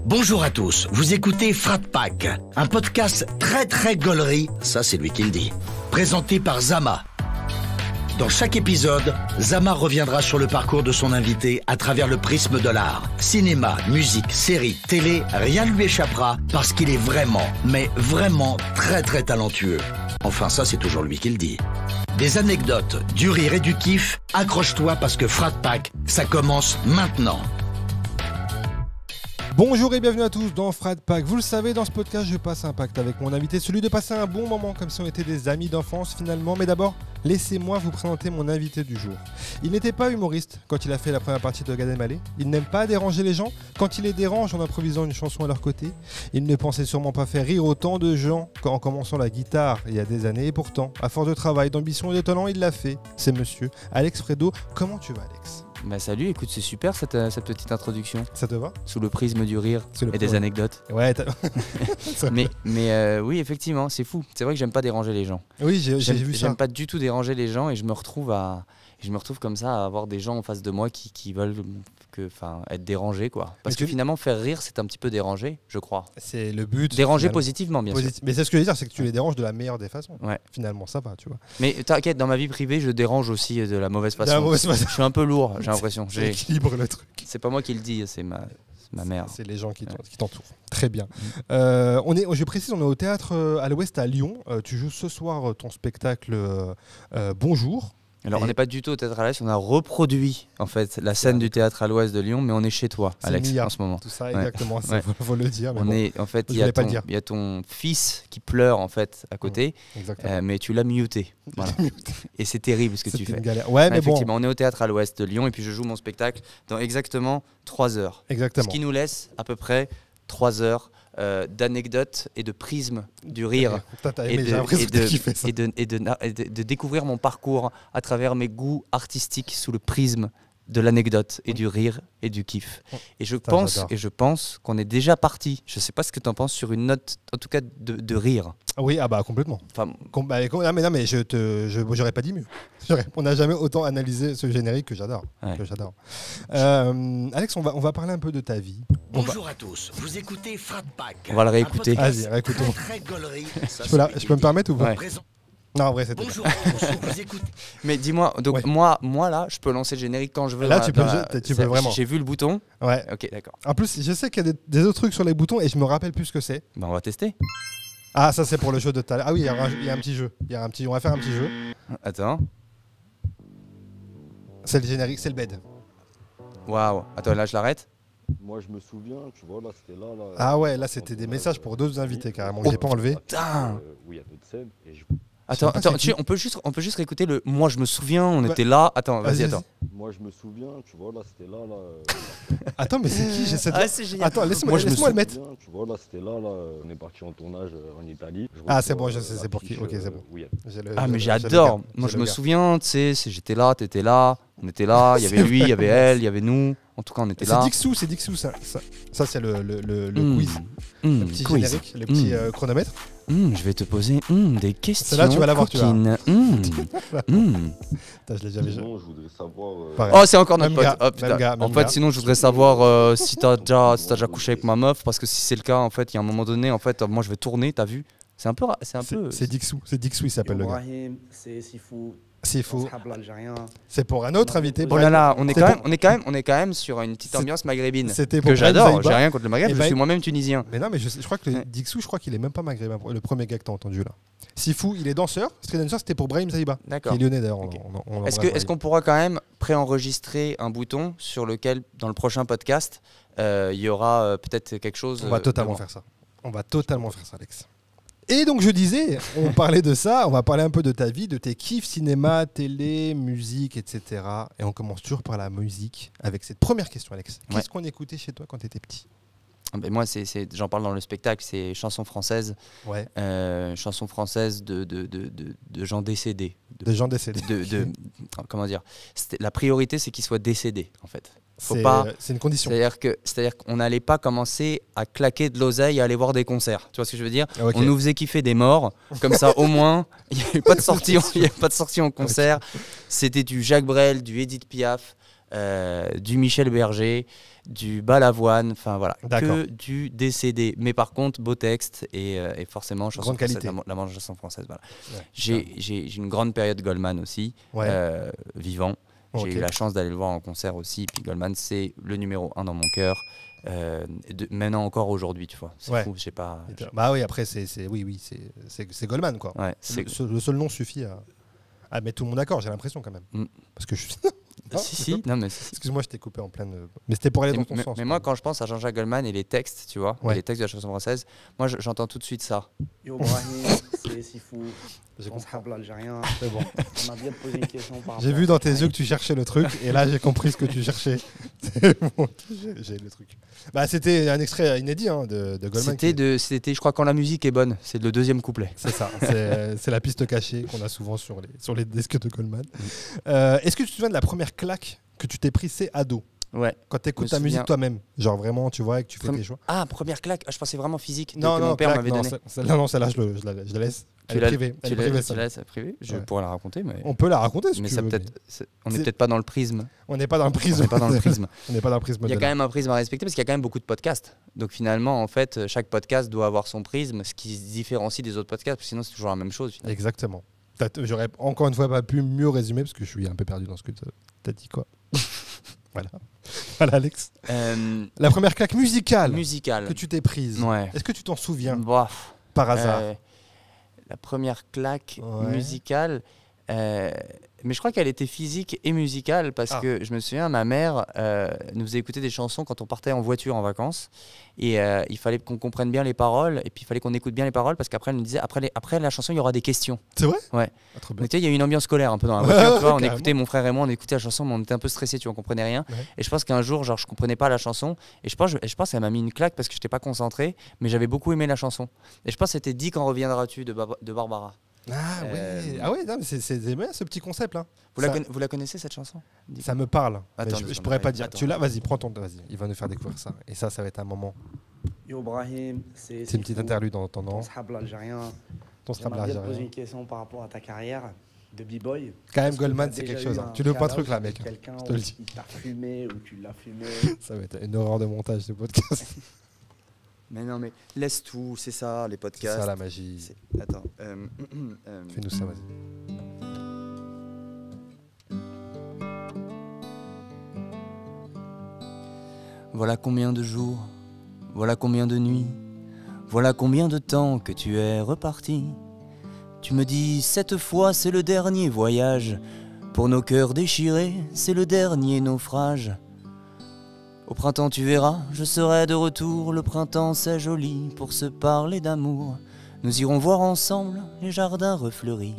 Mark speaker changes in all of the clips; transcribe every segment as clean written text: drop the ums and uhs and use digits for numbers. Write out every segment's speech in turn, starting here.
Speaker 1: Bonjour à tous, vous écoutez Frat Pack, un podcast très gaulerie, ça c'est lui qui le dit, présenté par Zama. Dans chaque épisode, Zama reviendra sur le parcours de son invité à travers le prisme de l'art. Cinéma, musique, série, télé, rien ne lui échappera parce qu'il est vraiment, mais vraiment très talentueux. Enfin ça c'est toujours lui qui le dit. Des anecdotes, du rire et du kiff, accroche-toi parce que Frat Pack, ça commence maintenant.
Speaker 2: Bonjour et bienvenue à tous dans Frat Pack. Vous le savez, dans ce podcast, je passe un pacte avec mon invité, celui de passer un bon moment comme si on était des amis d'enfance finalement. Mais d'abord, laissez-moi vous présenter mon invité du jour. Il n'était pas humoriste quand il a fait la première partie de Gad Elmaleh. Il n'aime pas déranger les gens quand il les dérange en improvisant une chanson à leur côté. Il ne pensait sûrement pas faire rire autant de gens qu'en commençant la guitare il y a des années. Et pourtant, à force de travail, d'ambition et de talent, il l'a fait. C'est monsieur Alex Fredo. Comment tu vas, Alex ?
Speaker 3: Bah salut, écoute, c'est super cette petite introduction.
Speaker 2: Ça te va ?
Speaker 3: Sous le prisme du rire et des anecdotes.
Speaker 2: Ouais,
Speaker 3: mais oui, effectivement, c'est fou. C'est vrai que j'aime pas déranger les gens.
Speaker 2: Oui, j'ai vu ça.
Speaker 3: J'aime pas du tout déranger les gens et je me retrouve comme ça à avoir des gens en face de moi qui veulent être dérangés, quoi. Parce que finalement, faire rire, c'est un petit peu déranger, je crois.
Speaker 2: C'est le but.
Speaker 3: Déranger positivement, bien sûr.
Speaker 2: Mais c'est ce que je veux dire, c'est que tu les déranges de la meilleure des façons.
Speaker 3: Ouais.
Speaker 2: Finalement, ça va, tu vois.
Speaker 3: Mais t'inquiète, dans ma vie privée, je dérange aussi de la mauvaise façon. Je suis un peu lourd, j'ai l'impression.
Speaker 2: J'équilibre le truc.
Speaker 3: C'est pas moi qui le dis, c'est ma mère.
Speaker 2: C'est les gens qui t'entourent. Très bien. Je précise, on est au théâtre à l'Ouest à Lyon. Tu joues ce soir ton spectacle Bonjour.
Speaker 3: Alors on n'est pas du tout au Théâtre à l'Ouest, on a reproduit en fait la scène du Théâtre à l'Ouest de Lyon, mais on est chez toi, Alex, en ce moment.
Speaker 2: Tout ça, exactement, ça faut le dire.
Speaker 3: En fait, il y a ton fils qui pleure en fait à côté, mais tu l'as muté. Voilà. Et c'est terrible ce que tu fais.
Speaker 2: Galère. Ouais, mais
Speaker 3: effectivement, on est au Théâtre à l'Ouest de Lyon et puis je joue mon spectacle dans exactement 3 heures.
Speaker 2: Exactement.
Speaker 3: Ce qui nous laisse à peu près 3 heures d'anecdotes et de prismes du rire et de découvrir mon parcours à travers mes goûts artistiques sous le prisme de l'anecdote et du rire et du kiff. Et je pense qu'on est déjà parti. Je sais pas ce que tu en penses sur une note, en tout cas de rire.
Speaker 2: Oui, complètement. Non mais j'aurais pas dit mieux. On n'a jamais autant analysé ce générique que j'adore. Alex, on va parler un peu de ta vie.
Speaker 1: Bonjour à tous, vous écoutez Frat Pack.
Speaker 3: On va le réécouter.
Speaker 2: Vas-y, réécoutons.
Speaker 1: Très gaulerie.
Speaker 2: Je peux me permettre ou pas ? Non, en vrai, c'était
Speaker 1: Bonjour à tous, vous écoutez.
Speaker 3: Mais dis-moi, donc moi là, je peux lancer le générique quand je veux.
Speaker 2: Là, tu peux vraiment.
Speaker 3: J'ai vu le bouton.
Speaker 2: Ouais.
Speaker 3: Ok, d'accord.
Speaker 2: En plus, je sais qu'il y a des autres trucs sur les boutons et je me rappelle plus ce que c'est.
Speaker 3: On va tester.
Speaker 2: Ah, ça c'est pour le jeu de tout à l'heure. Ah oui, il y a un petit jeu. On va faire un petit jeu.
Speaker 3: Attends.
Speaker 2: C'est le générique, c'est le bed.
Speaker 3: Waouh. Attends, là je l'arrête.
Speaker 4: Moi je me souviens, tu vois, là c'était là.
Speaker 2: Ah ouais, là c'était des messages pour d'autres invités carrément que j'ai pas enlevé.
Speaker 3: Putain.
Speaker 4: Oui, il y a d'autres scènes. Et
Speaker 3: Attends, on peut juste réécouter le. Moi je me souviens, on était là. Attends, vas-y, attends.
Speaker 4: Moi je me souviens, tu vois, là c'était là.
Speaker 2: Attends, mais c'est qui ?
Speaker 3: C'est génial.
Speaker 2: Attends, laisse-moi le mettre.
Speaker 4: Tu vois, là c'était là. On est parti en tournage en Italie.
Speaker 2: Ah, c'est bon, je sais, c'est pour qui. Ok, c'est bon.
Speaker 4: Oui,
Speaker 3: mais j'adore. Moi je me souviens, tu sais, j'étais là, t'étais là, on était là, il y avait lui, il y avait elle, il y avait nous. En tout cas, on était là.
Speaker 2: C'est Dixou, ça c'est le quiz. Le petit générique, le petit chronomètre.
Speaker 3: Je vais te poser des questions.
Speaker 2: C'est là tu vas l'avoir, tu vois. Je l'ai jamais vu.
Speaker 4: Sinon, je voudrais savoir.
Speaker 3: Oh, c'est encore notre pote.
Speaker 2: Gars,
Speaker 3: Oh, putain.
Speaker 2: même
Speaker 3: En fait, sinon, je voudrais savoir si t'as déjà couché avec ma meuf, parce que si c'est le cas, en fait, il y a un moment donné, en fait, moi, je vais tourner. T'as vu ? C'est un peu.
Speaker 2: C'est Dixou, il s'appelle le gars.
Speaker 5: C'est Sifou.
Speaker 2: Sifou. C'est pour un autre invité.
Speaker 3: Oh là là, on est quand même sur une petite ambiance maghrébine que j'adore. J'ai rien contre le Maghreb, je suis moi-même tunisien.
Speaker 2: Mais non, mais je crois que Dixou, qu'il est même pas maghrébin. Le premier gars que t'as entendu là. Sifou, il est danseur. Street dancer, c'était pour Brahim Zaïba.
Speaker 3: D'accord.
Speaker 2: Qui est lyonnais d'ailleurs.
Speaker 3: Okay. Est-ce qu'on pourra quand même préenregistrer un bouton sur lequel, dans le prochain podcast, il y aura peut-être quelque chose.
Speaker 2: On va totalement faire ça. Alex. Et donc je disais, on parlait de ça, on va parler un peu de ta vie, de tes kiffs, cinéma, télé, musique, etc. Et on commence toujours par la musique avec cette première question, Alex. Qu'est-ce qu'on écoutait chez toi quand tu étais petit ?
Speaker 3: Moi, j'en parle dans le spectacle, c'est chansons françaises, chansons françaises de gens décédés.
Speaker 2: De gens décédés.
Speaker 3: Comment dire ? La priorité, c'est qu'ils soient décédés, en fait.
Speaker 2: C'est une condition.
Speaker 3: C'est-à-dire qu'on n'allait pas commencer à claquer de l'oseille et aller voir des concerts. Tu vois ce que je veux dire ?
Speaker 2: Okay.
Speaker 3: On nous faisait kiffer des morts, comme ça au moins, il n'y avait pas de sortie en concert. C'était du Jacques Brel, du Edith Piaf, du Michel Berger, du Balavoine, enfin voilà, que du décédé. Mais par contre, beau texte et forcément chanson française, la chanson française. Voilà. Ouais, j'ai une grande période Goldman aussi, vivant. J'ai eu la chance d'aller le voir en concert aussi. Puis Goldman, c'est le numéro 1 dans mon cœur. Maintenant encore aujourd'hui, tu vois. C'est fou, je sais pas.
Speaker 2: Bah oui, après c'est Goldman quoi.
Speaker 3: Ouais,
Speaker 2: le seul nom suffit à mettre tout le monde d'accord, j'ai l'impression quand même. Parce que je suis.
Speaker 3: Non, mais
Speaker 2: excuse-moi, je t'ai coupé en pleine. Mais c'était pour aller dans ton sens.
Speaker 3: Mais moi, quand je pense à Jean-Jacques Goldman et les textes, tu vois, les textes de la chanson française, moi j'entends tout de suite ça.
Speaker 5: Yo Brahim, c'est si fou. On se rappelle algérien.
Speaker 2: C'est bon.
Speaker 5: On a bien posé une question par rapport.
Speaker 2: J'ai vu dans tes yeux que tu cherchais le truc et là j'ai compris ce que tu cherchais. C'est bon, j'ai le truc. Bah, c'était un extrait inédit de Goldman.
Speaker 3: C'était, je crois, Quand la musique est bonne. C'est le deuxième couplet.
Speaker 2: C'est ça. C'est la piste cachée qu'on a souvent sur les disques de Goldman. Est-ce que tu te souviens de la première claque que tu t'es pris, c'est ado?
Speaker 3: Ouais.
Speaker 2: Quand tu écoutes ta musique toi-même, genre vraiment, tu vois, et que tu fais tes choix.
Speaker 3: Ah, première claque. Je pensais vraiment physique.
Speaker 2: Non,
Speaker 3: mon père m'avait donné.
Speaker 2: Celle-là, je la laisse. Elle est privée.
Speaker 3: Tu la laisses privée. Je pourrais la raconter, mais
Speaker 2: on peut la raconter.
Speaker 3: Mais ça on n'est peut-être pas dans le prisme.
Speaker 2: On n'est pas dans le prisme.
Speaker 3: On n'est pas dans le prisme.
Speaker 2: On n'est pas dans le prisme.
Speaker 3: Il y a quand même un prisme à respecter parce qu'il y a quand même beaucoup de podcasts. Donc finalement, en fait, chaque podcast doit avoir son prisme, ce qui se différencie des autres podcasts. Parce que sinon, c'est toujours la même chose. Finalement.
Speaker 2: Exactement. J'aurais encore une fois pas pu mieux résumer parce que je suis un peu perdu dans ce que tu as dit quoi. Voilà, Alex. La première claque musicale que tu t'es prise.
Speaker 3: Ouais.
Speaker 2: Est-ce que tu t'en souviens
Speaker 3: par
Speaker 2: hasard?
Speaker 3: La première claque musicale, mais je crois qu'elle était physique et musicale parce que je me souviens, ma mère nous faisait écouter des chansons quand on partait en voiture en vacances et il fallait qu'on comprenne bien les paroles et puis il fallait qu'on écoute bien les paroles parce qu'après elle nous disait après la chanson il y aura des questions.
Speaker 2: C'est vrai?
Speaker 3: Ouais.
Speaker 2: Ah, trop bien.
Speaker 3: Donc tu sais, il y a eu une ambiance scolaire un peu dans la voiture. Tu vois, on écoutait, mon frère et moi, on écoutait la chanson, mais on était un peu stressés, tu vois, on comprenait rien. Ouais. Et je pense qu'un jour, genre, je comprenais pas la chanson et je pense qu'elle m'a mis une claque parce que j'étais pas concentré, mais j'avais beaucoup aimé la chanson. Et je pense que c'était Dis quand reviendras-tu de Barbara.
Speaker 2: Ah ouais, non, mais c'est bien ce petit concept là.
Speaker 3: Vous la connaissez cette chanson?
Speaker 2: Ça me parle.
Speaker 3: Attends,
Speaker 2: je pourrais pas dire. Tu l'as, vas-y, prends ton. Vas-y, il va nous faire découvrir ça. Et ça va être un moment.
Speaker 5: Yo Brahim, c'est
Speaker 2: une petite interlude en attendant.
Speaker 5: Ton Scrabble algérien.
Speaker 2: J'aimerais bien
Speaker 5: te poser une question par rapport à ta carrière de b-boy.
Speaker 2: Quand même, Goldman, c'est quelque chose. Tu le pas truc là, mec.
Speaker 5: Je te le dis. Il t'a fumé ou tu l'as fumé.
Speaker 2: Ça va être une horreur de montage ce podcast.
Speaker 3: Mais non, mais laisse tout, c'est ça, les podcasts.
Speaker 2: C'est ça la magie.
Speaker 3: Attends.
Speaker 2: Fais-nous ça, vas-y.
Speaker 3: Voilà combien de jours, voilà combien de nuits, voilà combien de temps que tu es reparti. Tu me dis, cette fois c'est le dernier voyage. Pour nos cœurs déchirés, c'est le dernier naufrage. Au printemps tu verras, je serai de retour. Le printemps c'est joli pour se parler d'amour. Nous irons voir ensemble les jardins refleuris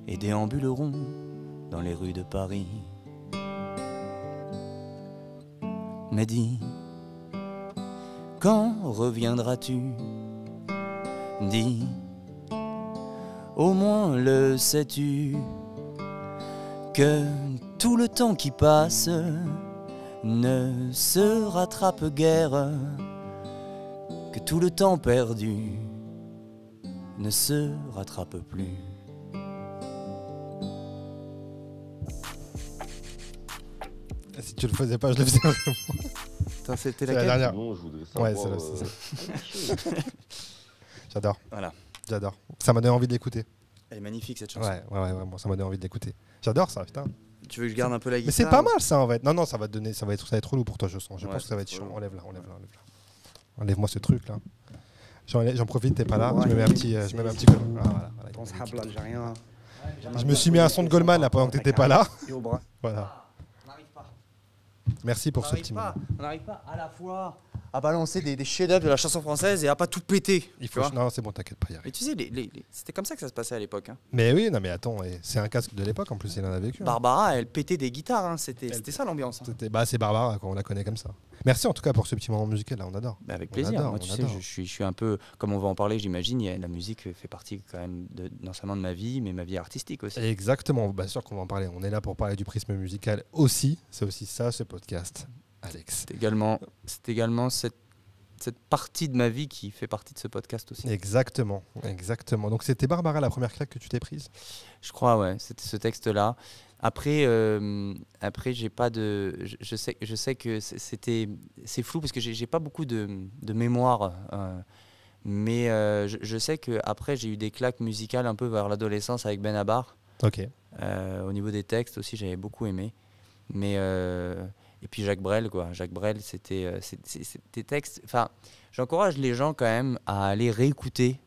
Speaker 3: et déambulerons dans les rues de Paris. Mais dis, quand reviendras-tu? Dis, au moins le sais-tu, que tout le temps qui passe ne se rattrape guère, que tout le temps perdu ne se rattrape plus.
Speaker 2: Si tu le faisais pas, je le faisais vraiment.
Speaker 3: Attends, c'était
Speaker 2: la dernière.
Speaker 4: Non, je voudrais savoir.
Speaker 2: Ouais, c'est ça. J'adore.
Speaker 3: Voilà.
Speaker 2: J'adore. Ça m'a donné envie de l'écouter.
Speaker 3: Elle est magnifique cette chanson.
Speaker 2: Ouais, vraiment, ça m'a donné envie de l'écouter. J'adore ça, putain.
Speaker 3: Tu veux que je garde un peu la guitare?
Speaker 2: Mais c'est pas mal ça en fait. Non, ça va être trop lourd pour toi, je sens. Je pense que ça va être chiant. Enlève-la. Enlève-moi ce truc là. J'en profite, t'es pas là. Je me mets un petit Goldman. Voilà.
Speaker 5: Ton Scrabble algérien.
Speaker 2: Je me suis mis un son de Goldman là pendant que t'étais pas là. Voilà. Merci pour ce petit moment.
Speaker 3: On n'arrive pas à la fois à balancer des chefs-d'œuvre de la chanson française et à pas tout péter.
Speaker 2: Non, c'est bon, t'inquiète pas.
Speaker 3: Mais tu sais, c'était comme ça que ça se passait à l'époque. Hein.
Speaker 2: Mais oui, non, mais attends, c'est un casque de l'époque en plus, il en a vécu.
Speaker 3: Barbara, elle pétait des guitares, hein. C'était ça l'ambiance. Hein.
Speaker 2: C'est Barbara, on la connaît comme ça. Merci en tout cas pour ce petit moment musical, là, on adore.
Speaker 3: Bah avec plaisir. Moi, tu sais, je suis un peu, comme on va en parler, j'imagine, la musique fait partie quand même non seulement de ma vie, mais ma vie artistique aussi.
Speaker 2: Exactement, bien sûr qu'on va en parler. On est là pour parler du prisme musical aussi. C'est aussi ça, ce podcast, Alex.
Speaker 3: C'est également cette partie de ma vie qui fait partie de ce podcast aussi.
Speaker 2: Exactement. Donc c'était Barbara la première claque que tu t'es prise?
Speaker 3: Je crois, ouais, c'était ce texte-là. Après j'ai pas de. Je sais que c'est flou parce que j'ai pas beaucoup de mémoire. Mais je sais qu'après, j'ai eu des claques musicales un peu vers l'adolescence avec Benabar.
Speaker 2: Ok.
Speaker 3: Au niveau des textes aussi, j'avais beaucoup aimé. Mais, et puis Jacques Brel, quoi. Jacques Brel, c'était des textes. Enfin, j'encourage les gens quand même à aller réécouter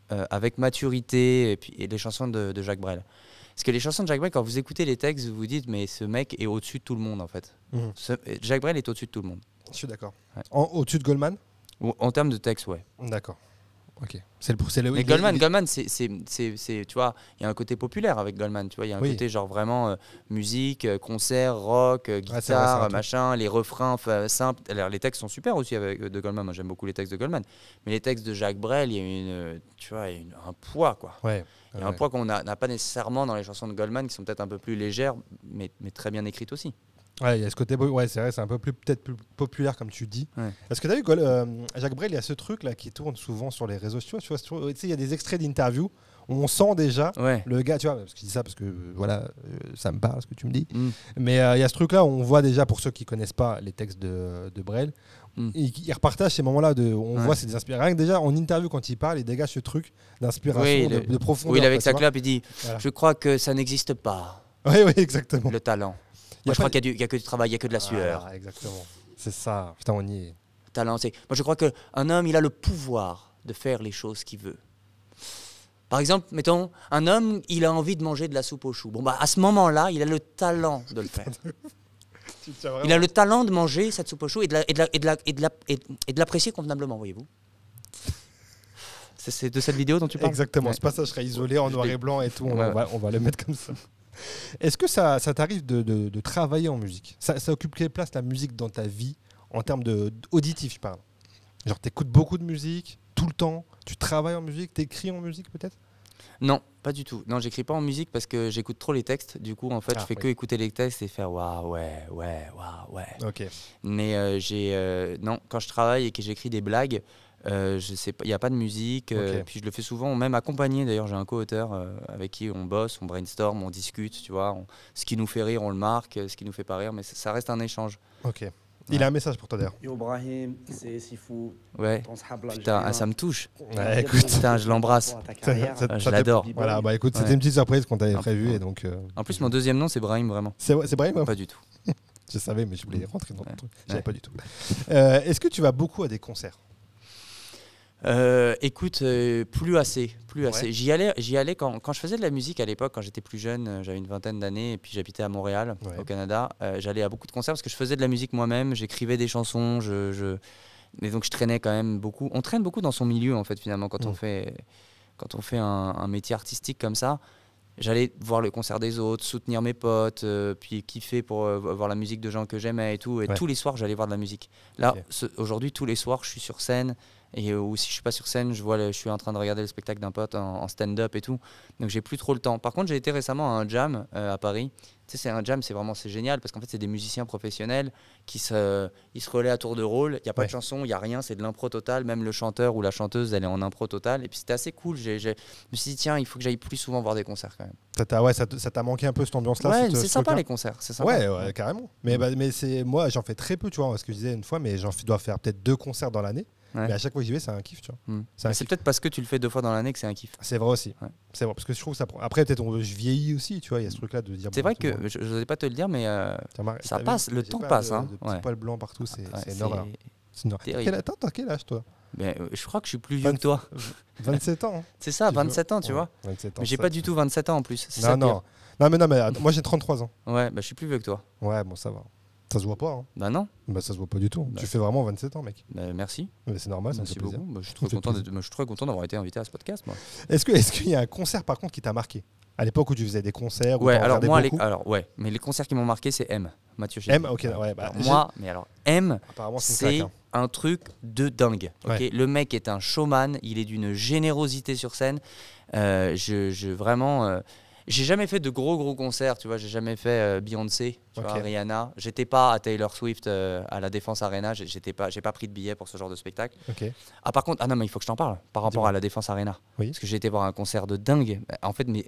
Speaker 3: avec maturité et les chansons de Jacques Brel. Parce que les chansons de Jacques Brel, quand vous écoutez les textes, vous vous dites, mais ce mec est au-dessus de tout le monde, en fait. Jacques Brel est au-dessus de tout le monde.
Speaker 2: Je suis d'accord.
Speaker 3: Ouais.
Speaker 2: Au-dessus de Goldman?
Speaker 3: En termes de texte, ouais.
Speaker 2: D'accord. Ok.
Speaker 3: Mais Goldman, c'est, tu vois, il y a un côté populaire avec Goldman, tu vois, il y a un côté genre vraiment musique, concert, rock, guitare, machin, les refrains simples. Alors, les textes sont super aussi de Goldman, moi j'aime beaucoup les textes de Goldman, mais les textes de Jacques Brel, il y a tu vois, un poids, quoi.
Speaker 2: Ouais.
Speaker 3: Il y a un poids qu'on n'a pas nécessairement dans les chansons de Goldman, qui sont peut-être un peu plus légères, mais très bien écrites aussi.
Speaker 2: Ouais, il y a ce côté, ouais, c'est vrai, c'est un peu peut-être plus populaire comme tu dis.
Speaker 3: Ouais.
Speaker 2: Est-ce que tu as vu Jacques Brel, il y a ce truc là qui tourne souvent sur les réseaux sociaux, tu sais, il y a des extraits d'interviews où on sent déjà le gars, tu vois, parce que je dis ça parce que voilà, ça me parle ce que tu me dis. Mais il y a ce truc là où on voit déjà, pour ceux qui connaissent pas les textes de Brel, il repartage ces moments-là, on voit c'est des inspirations. Rien que déjà en interview quand il parle, il dégage ce truc d'inspiration, de profondeur.
Speaker 3: Oui, avec sa clap, il dit voilà. Je crois que ça n'existe pas.
Speaker 2: Oui, exactement.
Speaker 3: Le talent. Moi, je crois qu'il n'y a que du travail, il n'y a que de la sueur.
Speaker 2: Ah, exactement. C'est ça. Putain, on y est.
Speaker 3: Talent, moi, je crois qu'un homme, il a le pouvoir de faire les choses qu'il veut. Par exemple, mettons, un homme, il a envie de manger de la soupe aux choux. Bon, bah, à ce moment-là, il a le talent de le faire. Il a le talent de manger cette soupe aux choux et de l'apprécier convenablement, voyez-vous. C'est de cette vidéo dont tu parles?
Speaker 2: Exactement. Ce passage serait isolé en noir et blanc et tout. On va le mettre comme ça. Est-ce que ça t'arrive de travailler en musique? Ça occupe quelle place la musique dans ta vie en termes auditif, je parle? Genre, t'écoutes beaucoup de musique tout le temps? Tu travailles en musique? T'écris en musique peut-être?
Speaker 3: Non, pas du tout. Non, j'écris pas en musique parce que j'écoute trop les textes. Du coup, en fait, je fais que écouter les textes et faire waouh, ouais.
Speaker 2: Ok.
Speaker 3: Mais non, quand je travaille et que j'écris des blagues, je sais pas, il n'y a pas de musique. Puis je le fais souvent, même accompagné. D'ailleurs, j'ai un co-auteur avec qui on bosse, on brainstorm, on discute, tu vois. Ce qui nous fait rire, on le marque. Ce qui nous fait pas rire, mais ça reste un échange.
Speaker 2: Ok. Il a un message pour toi d'ailleurs.
Speaker 5: Yo Brahim, c'est si fou.
Speaker 3: Ouais. Putain, ça me touche.
Speaker 2: Ouais, écoute,
Speaker 3: putain, je l'embrasse. Je l'adore.
Speaker 2: Voilà, bah écoute, c'était une petite surprise qu'on t'avait prévue et donc.
Speaker 3: En plus, mon deuxième nom, c'est Brahim, vraiment.
Speaker 2: C'est Brahim?
Speaker 3: Pas du tout.
Speaker 2: Je savais, mais je voulais rentrer dans le truc. Je savais pas du tout. Est-ce que tu vas beaucoup à des concerts?
Speaker 3: Écoute, plus assez. J'y allais quand je faisais de la musique à l'époque, quand j'étais plus jeune, j'avais une vingtaine d'années et puis j'habitais à Montréal, au Canada. J'allais à beaucoup de concerts parce que je faisais de la musique moi-même, j'écrivais des chansons, et donc je traînais quand même beaucoup. On traîne beaucoup dans son milieu en fait finalement quand on fait un métier artistique comme ça. J'allais voir le concert des autres, soutenir mes potes, puis kiffer pour voir la musique de gens que j'aimais et tout. Et tous les soirs, j'allais voir de la musique. Là, aujourd'hui, tous les soirs, je suis sur scène. Ou si je suis pas sur scène, je suis en train de regarder le spectacle d'un pote en stand-up et tout. Donc j'ai plus trop le temps. Par contre, j'ai été récemment à un jam à Paris. Tu sais, c'est un jam, c'est génial parce qu'en fait, c'est des musiciens professionnels ils se relaient à tour de rôle. Il n'y a pas de chanson, il n'y a rien, c'est de l'impro total. Même le chanteur ou la chanteuse, elle est en impro total. Et puis c'était assez cool. Je me suis dit, tiens, il faut que j'aille plus souvent voir des concerts quand même.
Speaker 2: Ça t'a manqué un peu cette ambiance-là?
Speaker 3: Ouais, c'est sympa les concerts. C'est sympa.
Speaker 2: Ouais, carrément. Mais moi, j'en fais très peu, tu vois, ce que je disais une fois, mais j'en dois faire peut-être 2 concerts dans l'année. Ouais. Mais à chaque fois que j'y vais, c'est un kiff, tu vois.
Speaker 3: C'est peut-être parce que tu le fais 2 fois dans l'année que c'est un kiff.
Speaker 2: C'est vrai aussi. Ouais. C'est vrai, parce que je trouve que ça prend. Après, peut-être je vieillis aussi, tu vois. Il y a ce truc-là de dire.
Speaker 3: C'est vrai que je n'osais pas te le dire, mais ça passe. Le temps passe.
Speaker 2: De petits poils blancs partout, c'est énorme. Attends, t'as quel âge, toi?
Speaker 3: Je crois que je suis plus vieux que toi.
Speaker 2: 27 ans.
Speaker 3: C'est ça, 27 ans, tu vois.
Speaker 2: 27 ans,
Speaker 3: mais j'ai pas du tout 27 ans en plus.
Speaker 2: Non, mais moi j'ai 33 ans.
Speaker 3: Ouais, je suis plus vieux que toi.
Speaker 2: Ouais, bon, ça va. Ça se voit pas. Hein.
Speaker 3: Bah non.
Speaker 2: Bah ça se voit pas du tout. Tu fais vraiment 27 ans, mec.
Speaker 3: Bah, merci.
Speaker 2: Mais c'est normal, ça me fait plaisir.
Speaker 3: Je suis très content d'avoir été invité à ce podcast, moi.
Speaker 2: Est-ce qu'il y a un concert par contre qui t'a marqué à l'époque où tu faisais des concerts?
Speaker 3: Ouais, alors moi, mais les concerts qui m'ont marqué, c'est M. Mathieu Chédid.
Speaker 2: M, ok, ouais. Bah,
Speaker 3: M, c'est un truc de dingue. Okay, le mec est un showman, il est d'une générosité sur scène. Vraiment. J'ai jamais fait de gros concerts, tu vois. J'ai jamais fait Beyoncé, Tu vois, Rihanna. J'étais pas à Taylor Swift à la Défense Arena. J'ai pas pris de billet pour ce genre de spectacle. Ah par contre, non mais il faut que je t'en parle par rapport à la Défense Arena. Parce que j'ai été voir un concert de dingue. En fait, mais